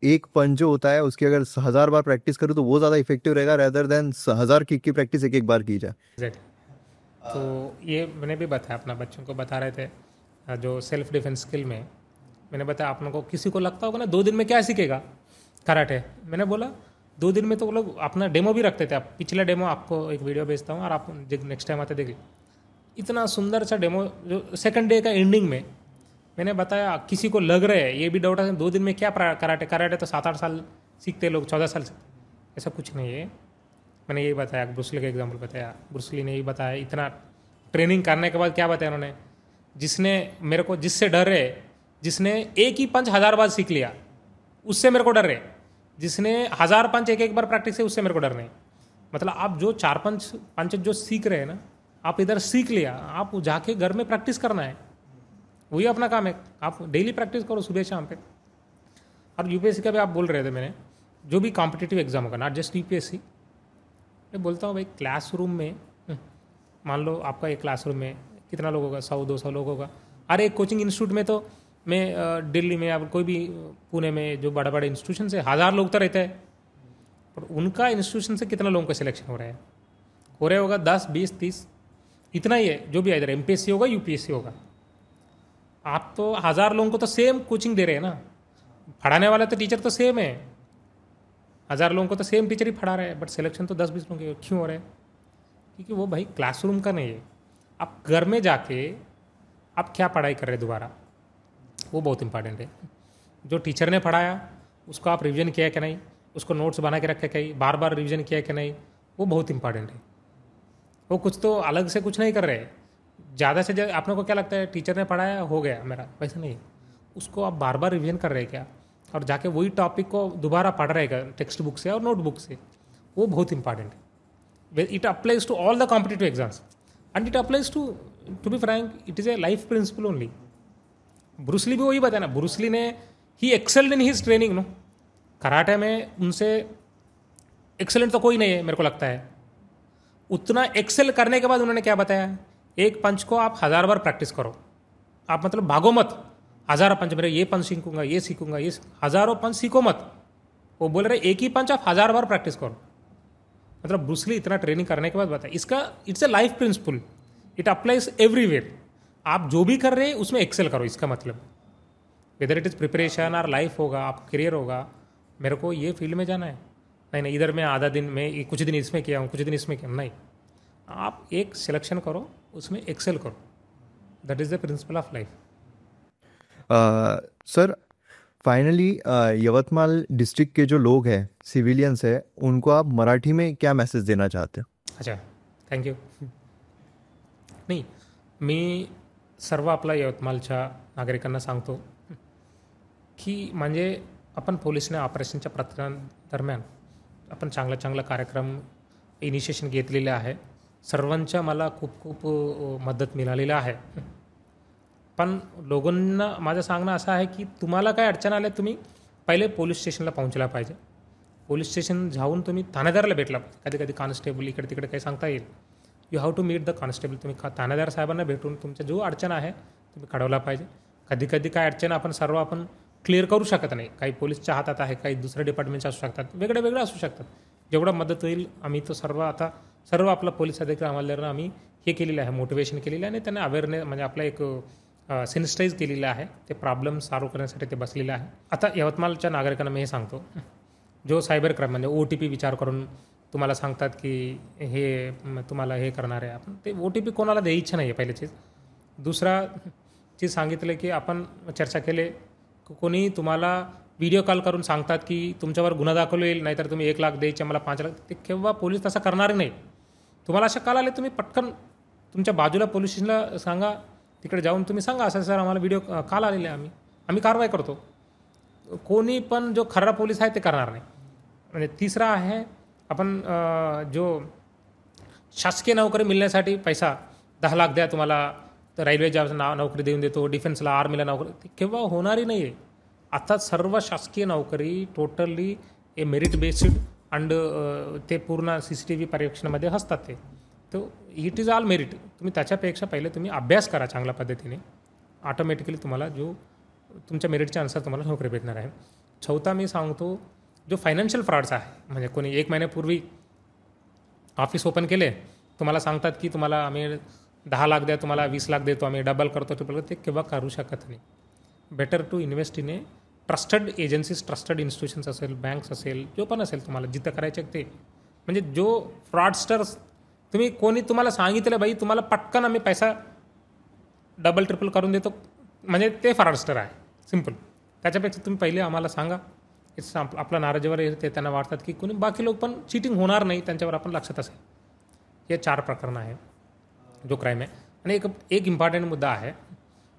एक पंच जो होता है उसकी अगर 1000 बार प्रैक्टिस करूँ तो वो ज़्यादा इफेक्टिव रहेगा रेदर देन 1000 किक की प्रैक्टिस एक एक बार की जाए। एग्जैक्टली। तो ये मैंने भी बताया, अपना बच्चों को बता रहे थे जो सेल्फ डिफेंस स्किल में मैंने बताया, आप लोगों को किसी को लगता होगा ना 2 दिन में क्या सीखेगा कराटे। मैंने बोला 2 दिन में तो वो लोग अपना डेमो भी रखते थे। आप पिछला डेमो आपको एक वीडियो भेजता हूँ और आप नेक्स्ट टाइम आते देख, इतना सुंदर सा डेमो जो सेकंड डे का एंडिंग में मैंने बताया। किसी को लग रहा है ये भी डाउट है 2 दिन में क्या कराटे तो 7-8 साल सीखते लोग, 14 साल से, ऐसा कुछ नहीं है। मैंने यही बताया, ब्रूस ली का एग्जाम्पल बताया। ब्रूस ली ने यही बताया, इतना ट्रेनिंग करने के बाद क्या बताया उन्होंने, जिसने मेरे को जिससे डर रहे, जिसने एक ही पंच 1000 बार सीख लिया उससे मेरे को डर रहे, जिसने 1000 पंच एक बार प्रैक्टिस है उससे मेरे को डर नहीं। मतलब आप जो 4 पंच जो सीख रहे हैं ना, आप इधर सीख लिया, आप जाके घर में प्रैक्टिस करना है, वही अपना काम है। आप डेली प्रैक्टिस करो सुबह शाम पे। और यूपीएससी का भी आप बोल रहे थे, मैंने जो भी कॉम्पिटिटिव एग्जाम होगा, नॉट जस्ट यूपीएससी, मैं बोलता हूँ भाई क्लासरूम में मान लो आपका एक क्लासरूम में कितना लोग होगा, 100-200 लोग होगा। अरे एक कोचिंग इंस्टीट्यूट में तो मैं दिल्ली में या कोई भी पुणे में जो बड़े बड़े इंस्टीट्यूशन से 1000 लोग तो रहते हैं, पर उनका इंस्टीट्यूशन से कितना लोगों का सिलेक्शन हो रहा होगा 10, 20, 30, इतना ही है। जो भी इधर एमपीएससी होगा यूपीएससी होगा, आप तो 1000 लोगों को तो सेम कोचिंग दे रहे हैं ना, पढ़ाने वाला तो टीचर तो सेम है, 1000 लोगों को तो सेम टीचर ही पढ़ा रहे हैं, बट सिलेक्शन तो 10-20 लोगों के क्यों हो रहे हैं? क्योंकि वो भाई क्लासरूम का नहीं है। आप घर में जाके आप क्या पढ़ाई कर रहे हैं दोबारा, वो बहुत इंपॉर्टेंट है। जो टीचर ने पढ़ाया उसको आप रिवीजन किया कि नहीं, उसको नोट्स बना के रखे कहीं, बार बार रिवीजन किया कि नहीं, वो बहुत इंपॉर्टेंट है। वो कुछ तो अलग से कुछ नहीं कर रहे, ज़्यादा से ज़्यादा। आपने को क्या लगता है टीचर ने पढ़ाया हो गया मेरा, वैसा नहीं, उसको आप बार बार रिवीजन कर रहे हैं क्या, और जाके वही टॉपिक को दोबारा पढ़ रहे क्या टेक्स्ट बुक से और नोटबुक से, वो बहुत इंपॉर्टेंट है। It applies to all the competitive exams and it applies to be frank, it is a life principle only. Bruce Lee भी वही बताया ना, ब्रूस ली ने ही excelled in his training no, karate में उनसे एक्सेलेंट तो कोई नहीं है मेरे को लगता है। उतना एक्सेल करने के बाद उन्होंने क्या बताया, एक पंच को आप 1000 बार प्रैक्टिस करो, आप मतलब भागो मत, 1000 पंच मेरे ये पंच सीखूंगा, ये सीखूंगा, ये हज़ारों पंच सीखो मत। वो बोल रहे एक ही पंच आप 1000 बार प्रैक्टिस करो। मतलब ब्रूस ली इतना ट्रेनिंग करने के बाद बताया, इसका it's a life principal, it applies everywhere. आप जो भी कर रहे हैं उसमें एक्सेल करो, इसका मतलब वेदर इट इज़ प्रिपरेशन और लाइफ होगा, आप करियर होगा, मेरे को ये फील्ड में जाना है, नहीं इधर मैं आधा दिन में कुछ दिन इसमें किया हूँ, कुछ दिन इसमें किया, नहीं, आप एक सिलेक्शन करो, उसमें एक्सेल करो, that is the principle of life. Sir finally Yavatmal district के जो लोग हैं, सिविलियंस हैं, उनको आप मराठी में क्या मैसेज देना चाहते हो? अच्छा, थँक्यू। नाही, मी सर्व आपल्या यवतमाळच्या नागरिकांना सांगतो की म्हणजे आपण पोलिसने ऑपरेशनच्या दरम्यान आपण चांगला कार्यक्रम इनिशिएशन घेतलेले आहे, सर्वांच्या मला खूप मदत मिळालेली आहे। पण लोकांना माझं सांगणं असं आहे की तुम्हाला काय अडचण आल्या तुम्ही पहिले पोलीस स्टेशनला पोहोचला पाहिजे, पोलीस स्टेशन जाऊन तुम्ही ठाणेदाराला भेटला, कधी कॉन्स्टेबल इकडे तिकडे काही सांगता येईल, you have to meet the constable, तुम्ही ठाणेदार साहेबांना भेटून तुमचा जो अडचण आहे तुम्ही कळवला पाहिजे। कधी काय अडचण आपण क्लिअर करू शकत नाही, काही पोलीसच्या हातात आहे, काही दुसऱ्या डिपार्टमेंटच्या असू शकतात, वेगळे असू शकतात, जेवढा मदत होईल आम्ही तो सर्व आपला पोलीस अधिकारी आम्हाला आम्ही हे केलेलं आहे, मोटिवेशन केलेलं आहे आणि त्यांना अवेअरनेस म्हणजे आपला एक सेन्सिटाईज केलेलं आहे, ते प्रॉब्लेम सॉल्व्ह करण्यासाठी ते बसलेलं आहे। आता यवतमाळच्या नागरिकांना मी हे सांगतो, जो सायबर क्राईम म्हणजे OTP विचार करून तुम्हाला सांगतात की हे तुम्हाला हे करणार आहे, आपण ते OTP कोणाला द्यायचं नाही आहे पहिली चीज। दुसरा चीज सांगितलं की आपण चर्चा केले, कोणी तुम्हाला व्हिडिओ कॉल करून सांगतात की तुमच्यावर गुन्हा दाखल होईल, नाहीतर तुम्ही 1 लाख द्यायचे मला 5 लाख, ते केव्हा पोलीस तसं करणार नाही। तुम्हाला अशा कॉल आले तुम्ही पटकन तुमच्या बाजूला पोलीस स्टेशनला सांगा, तिकडे जाऊन तुम्ही सांगा असं सर आम्हाला व्हिडिओ कॉल आलेले आहे, आम्ही कारवाई करतो। कोणी पण जो खरा पोलीस आहे ते करणार नाही। म्हणजे तिसरा आहे आपण जो शासकीय नोकरी मिळण्यासाठी पैसा 10 लाख द्या तुम्हाला, तर रेल्वे जॉब नोकरी देऊन देतो, डिफेन्सला आर्मीला नोकरी, ते केव्हा होणारही नाही आहे। आता सर्व शासकीय नोकरी totally A merit based and ते पूर्ण CCTV पर्यवेक्षणामध्ये असतात ते. तो इट इज ऑल मेरिट. तुम्ही त्याच्यापेक्षा पहिले तुम्ही अभ्यास करा चांगल्या पद्धतीने, ऑटोमॅटिकली तुम्हाला जो तुमच्या मेरिटच्या अनुसार तुम्हाला नोकरी भेटणार आहे. चौथा मी सांगतो, जो फायनान्शियल फ्रॉड्स आहे, म्हणजे कोणी 1 महिन्यापूर्वी ऑफिस ओपन केले, तुम्हाला सांगतात की तुम्हाला आम्ही 10 लाख द्या, तुम्हाला 20 लाख देतो, आम्ही डबल करतो, ट्रिपल करतो, ते केव्हा करू शकत नाही. Better to invest in a trusted agencies, trusted institutions असेल, बँक्स असेल, जो पण असेल तुम्हाला जिथं करायचे ते. म्हणजे जो फ्रॉडस्टर्स तुम्ही कोणी तुम्हाला सांगितलं बाई तुम्हाला पटकन आम्ही पैसा डबल ट्रिपल करून देतो, म्हणजे ते फ्रॉडस्टर आहे, सिम्पल. त्याच्यापेक्षा तुम्ही पहिले आम्हाला सांगा. इट्स आपला नाराजीवर येते, त्यांना वाटतात की कोणी बाकी लोक पण चिटिंग होणार नाही, त्यांच्यावर आपण लक्षात असेल. हे 4 प्रकरणं आहे जो क्राईम आहे. आणि एक इम्पॉर्टंट मुद्दा आहे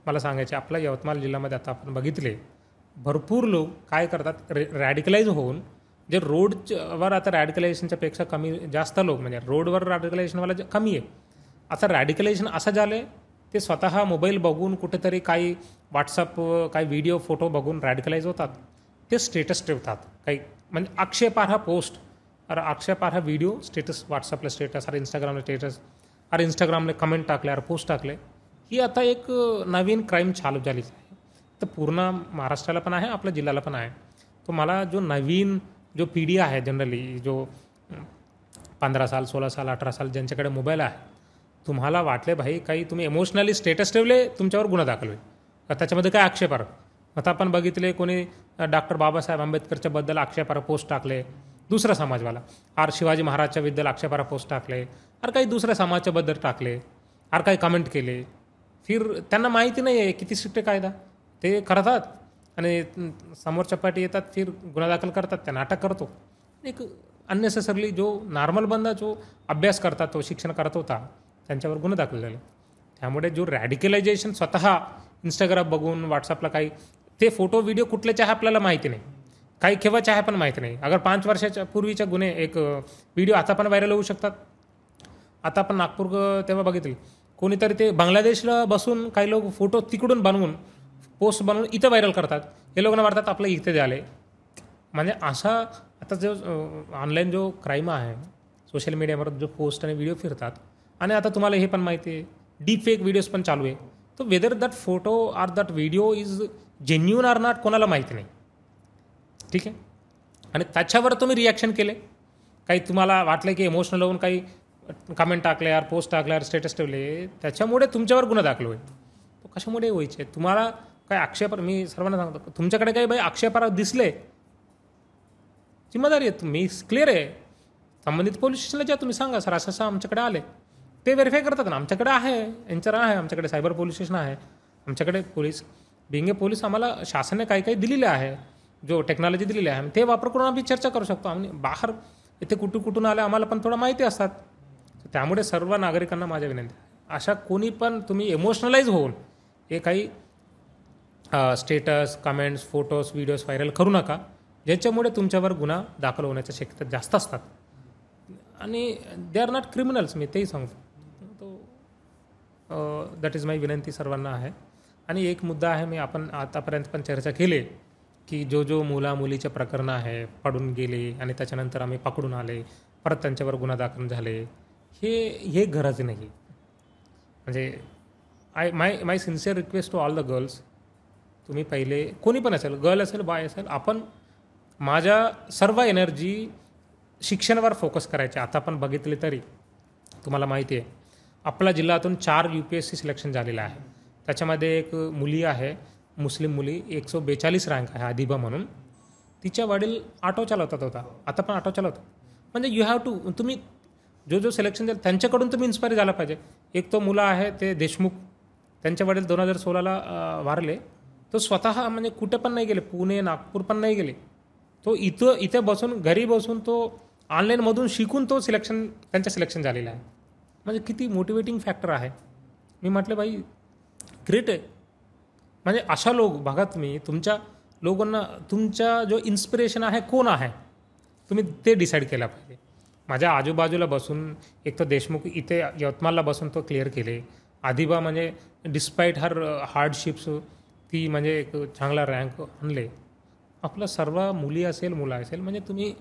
मला सांगायचे. आपल्या यवतमाळ जिल्ह्यामध्ये आता आपण बघितले भरपूर लोक काय करतात, रॅडिकलाइज होऊन जे रोडवर, आता रॅडिकलायझेशनच्या पेक्षा जास्त लोक म्हणजे रोडवर रॅडिकलायझेशनवाला कमी आहे. आता रॅडिकलायझेशन असं झालं आहे, ते स्वतः मोबाईल बघून कुठेतरी काही व्हॉट्सअप काही व्हिडिओ फोटो बघून रॅडिकलाइज होतात, ते स्टेटस ठेवतात. काही म्हणजे आक्षेपार्ह पोस्ट, अरे आक्षेपार्ह व्हिडिओ स्टेटस, व्हॉट्सअपला स्टेटस, अरे इंस्टाग्रामला स्टेटस, अरे इंस्टाग्रामला कमेंट टाकले, अरे पोस्ट टाकले. ही आता एक नवीन क्राईम चालू झालीच आहे. तर पूर्ण महाराष्ट्राला पण आहे, आपल्या जिल्ह्याला पण आहे. तो मला जो नवीन जो पिढी आहे जनरली, जो 15 साल 16 साल 18 साल ज्यांच्याकडे मोबाईल आहे, तुम्हाला वाटले भाई काही तुम्ही इमोशनली स्टेटस ठेवले, तुमच्यावर गुन्हा दाखल होईल. त्याच्यामध्ये काय आक्षेपार्ह. आता आपण बघितले कोणी डॉक्टर बाबासाहेब आंबेडकरच्या बद्दल आक्षेपार्ह पोस्ट टाकले, दुसरा समाजवाला, आर शिवाजी महाराजच्या बद्दल आक्षेपार्ह पोस्ट टाकले, अरे काही दुसऱ्या समाजाच्या बद्दल टाकले, अरे काही कमेंट केले. फिर त्यांना माहिती नाही आहे किती स्ट्रिक्ट कायदा, ते करतात आणि समोरच्या पार्टी येतात, फिर गुन्हा दाखल करतात, त्यांना अटक करतो. एक अननेसेसरली जो नॉर्मल बंदा जो अभ्यास करतात, तो शिक्षण करत होता, त्यांच्यावर गुन्हा दाखल झाले. त्यामुळे जो रॅडिकलायझेशन स्वतः इंस्टाग्राम बघून व्हॉट्सअपला काही ते फोटो व्हिडिओ कुठल्याचे आहे आपल्याला माहिती नाही, काही केव्हाचे आहे पण माहिती नाही. अगर 5 वर्षाच्या पूर्वीच्या गुन्हे एक व्हिडिओ आता पण व्हायरल होऊ शकतात. आता आपण नागपूर तेव्हा बघितले कोणीतरी ते बांगलादेशला बसून काही लोक फोटो तिकडून बनवून पोस्ट बनवून इथं व्हायरल करतात. हे लोकांना वाटतात आपलं इथे झाले. म्हणजे असा आता जो ऑनलाईन जो क्राईम आहे, सोशल मीडियावर जो पोस्ट आणि व्हिडिओ फिरतात, आणि आता तुम्हाला हे पण माहिती आहे डीप फेक व्हिडिओज पण चालू आहे. तो whether that photo or that video is genuine or not कोणाला माहिती नाही, ठीक आहे. आणि त्याच्यावर तुम्ही रिॲक्शन केले, काही तुम्हाला वाटलं की इमोशनल होऊन काही कमेंट टाकल्यावर, पोस्ट टाकल्यावर, स्टेटस ठेवले, त्याच्यामुळे तुमच्यावर गुन्हा दाखल होईल. तो कशामुळे व्हायचे. तुम्हाला काय आक्षेप, मी सर्वांना सांगतो, तुमच्याकडे काही बाई आक्षेपार्ह दिसले, जिम्मेदारी आहे, तुम्ही क्लिअर आहे, संबंधित पोलीस स्टेशनला जा, तुम्ही सांगा सर असं आमच्याकडे आले, ते व्हेरीफाय करतात ना. आमच्याकडे आहे, यांच्यावर आहे, आमच्याकडे सायबर पोलीस स्टेशन आहे, आमच्याकडे पोलीस बिंगे पोलीस आम्हाला शासनाने काही काही दिलेले आहे, जो टेक्नॉलॉजी दिलेली आहे, ते वापर करून आम्ही चर्चा करू शकतो. आम्ही बाहेर इथे कुठून आले आम्हाला पण थोडं माहिती असतात. त्यामुळे सर्व नागरिकांना माझ्या विनंती, अशा कोणी पण तुम्ही इमोशनलाइज होऊन हे काही status, comments, photos, videos viral करू नका, ज्याच्यामुळे तुमच्यावर गुन्हा दाखल होण्याच्या शक्यता जास्त असतात. आणि दे आर नॉट क्रिमिनल्स, मी तेही सांगतो. तो दॅट इज माय विनंती सर्वांना आहे. आणि एक मुद्दा आहे, मी आपण आतापर्यंत पण चर्चा केली की जो मुला-मुलीचे प्रकरणं आहे, पडून गेले आणि त्याच्यानंतर आम्ही पकडून आले, परत त्यांच्यावर गुन्हा दाखल झाले, हे गरज नाही. म्हणजे my sincere request to all the girls, तुम्ही पहिले कोणी पण असेल, गर्ल असेल, बॉय असेल, आपण माझ्या सर्व एनर्जी शिक्षणावर फोकस करायचे. आता आपण बघितले तरी तुम्हाला माहिती आहे आपल्या जिल्ह्यातून 4 UPSC सिलेक्शन झालेलं आहे. त्याच्यामध्ये एक मुली आहे, मुस्लिम मुली, 142 रँक आहे, आदिबा म्हणून. तिच्या वडील ऑटो चालवतात होता, आता पण ऑटो चालवतात. म्हणजे यू हॅव टू, तुम्ही जो सिलेक्शन झालं त्यांच्याकडून तुम्ही इन्स्पायर झाला पाहिजे. एक तो मुलं आहे ते देशमुख, त्यांचे वडील 2016ला वारले. तो स्वतः म्हणजे कुठे पण नाही गेले, पुणे नागपूर पण नाही गेले. तो इथे बसून, घरी बसून, तो ऑनलाईनमधून शिकून तो त्यांचं सिलेक्शन झालेलं आहे. म्हणजे किती मोटिवेटिंग फॅक्टर आहे. मी म्हटलं बाई ग्रेट आहे. म्हणजे अशा लोक बघा तुम्ही, तुमच्या लोकांना तुमचा जो इन्स्पिरेशन आहे कोण आहे तुम्ही ते डिसाईड केला पाहिजे. माझ्या आजूबाजूला बसून एक तर देशमुख इथे यवतमाळला बसून तो क्लिअर केले. आदिबा म्हणजे डिस्पाईट हर हार्डशिप्स ती म्हणजे एक चांगला रँक आणले. आपलं सर्व मुली असेल मुलं असेल म्हणजे तुम्ही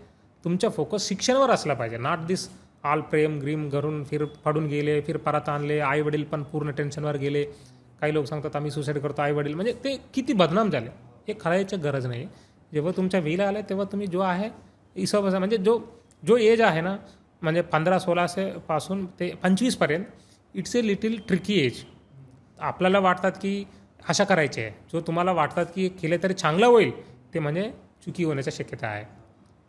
तुमचा फोकस शिक्षणावर असला पाहिजे. नॉट दिस ऑल प्रेम ग्रीम घरून फिर पडून गेले फिर परत आणले, आई वडील पण पूर्ण टेन्शनवर गेले. काही लोक सांगतात आम्ही सुसाईड करतो, आई वडील म्हणजे ते किती बदनाम झाले. हे करायची गरज नाही. जेव्हा तुमच्या वेळेला आले तेव्हा तुम्ही जो आहे हिशोब म्हणजे जो जो एज आहे ना म्हणजे 15-16 पासून ते 25पर्यंत it's a little tricky age. आपल्याला वाटतात की अशा करायचे आहे, जो तुम्हाला वाटतात की केले तरी चांगलं होईल ते म्हणजे चुकी होण्याची शक्यता आहे.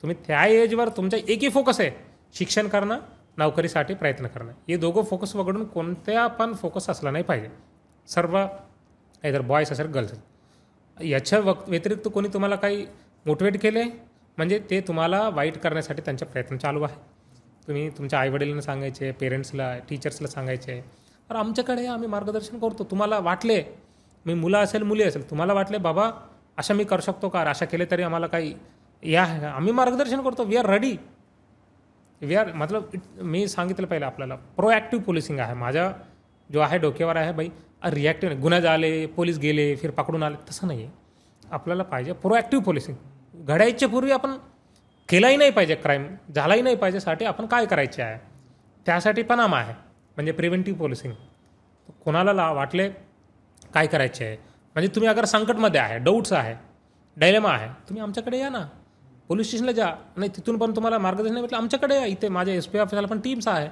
तुम्ही त्या एजवर तुमचा एकही फोकस आहे शिक्षण करणं, नोकरीसाठी प्रयत्न करणं. हे दोघं फोकस वगळून कोणत्या पण फोकस असला नाही पाहिजे. सर्व इधर बॉयज असेल गर्ल्स असेल. याच्या व्यतिरिक्त कोणी तुम्हाला काही मोटिवेट केले म्हणजे ते तुम्हाला वाईट करण्यासाठी त्यांचे प्रयत्न चालू आहे. तुम्ही तुमच्या आईवडिलांना सांगायचे, पेरेंट्सला टीचर्सला सांगायचे तर आमच्याकडे आम्ही मार्गदर्शन करतो. तुम्हाला वाटले मी मुलं असेल मुली असेल तुम्हाला वाटले बाबा अशा मी करू शकतो का, अशा केले तरी आम्हाला काही या आम्ही मार्गदर्शन करतो. We are ready. We are मतलब मी सांगितलं पहिलं आपल्याला प्रोॲक्टिव्ह पोलिसिंग आहे. माझा जो आहे डोक्यावर आहे बाई रिॲक्टिव्ह गुन्हे झाले पोलीस गेले फिर पकडून आले तसं नाही आहे. आपल्याला पाहिजे प्रोॲक्टिव्ह पोलिसिंग. घडायच्या पूर्वी आपण केलाही नाही पाहिजे, क्राईम झालाही नाही पाहिजे साठी आपण काय करायचे आहे त्यासाठी पण आम आहे म्हणजे प्रिव्हेंटिव्ह पोलिसिंग. कोणाला वाटले काय करायचे आहे म्हणजे तुम्ही अगर संकटमध्ये आहे, डाऊट्स आहे, डायलेमा आहे, तुम्ही आमच्याकडे या ना, पोलीस स्टेशनला जा. नाही तिथून पण तुम्हाला मार्गदर्शन नाही भेटलं आमच्याकडे या. इथे माझ्या SP ऑफिसला पण टीम्स आहे,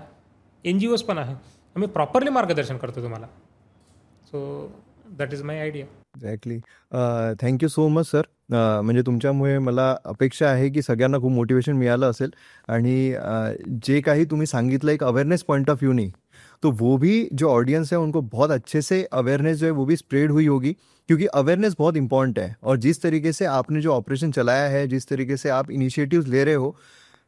NGOज पण आहे. आम्ही प्रॉपरली मार्गदर्शन करतो तुम्हाला. So that is my idea. Exactly. Thank you so much sir. म्हणजे तुमच्यामुळे मला अपेक्षा आहे की सगळ्यांना खूप मोटिवेशन मिळालं असेल आणि जे काही तुम्ही सांगितलं एक अवेयरनेस पॉइंट ऑफ व्यू नहीं, तो वो भी जो ऑडियंस है उनको बहुत अच्छे से अवेयरनेस जो है वो भी स्प्रेड हुई होगी, क्योंकि अवेयरनेस बहुत इंपॉर्टेंट है. और जिस तरीके से आपने जो ऑपरेशन चलाया है, जिस तरीके से आप इनिशिएटिव्स ले रहे हो,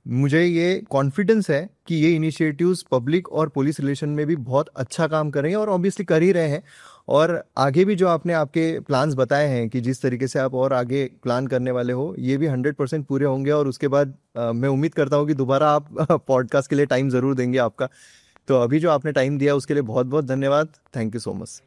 मुझे ये कॉन्फिडेंस है कि ये इनिशिएटिव्स पब्लिक और पुलिस रिलेशन में भी बहुत अच्छा काम करेंगे और ऑब्वियसली कर ही रहे हैं. और आगे भी जो आपने आपके प्लान्स बताए हैं कि जिस तरीके से आप और आगे प्लान करने वाले हो, ये भी 100% पूरे होंगे. और उसके बाद मैं उम्मीद करता हूँ कि दोबारा आप पॉडकास्ट के लिए टाइम ज़रूर देंगे आपका. तो अभी जो आपने टाइम दिया उसके लिए बहुत बहुत धन्यवाद. Thank you so much.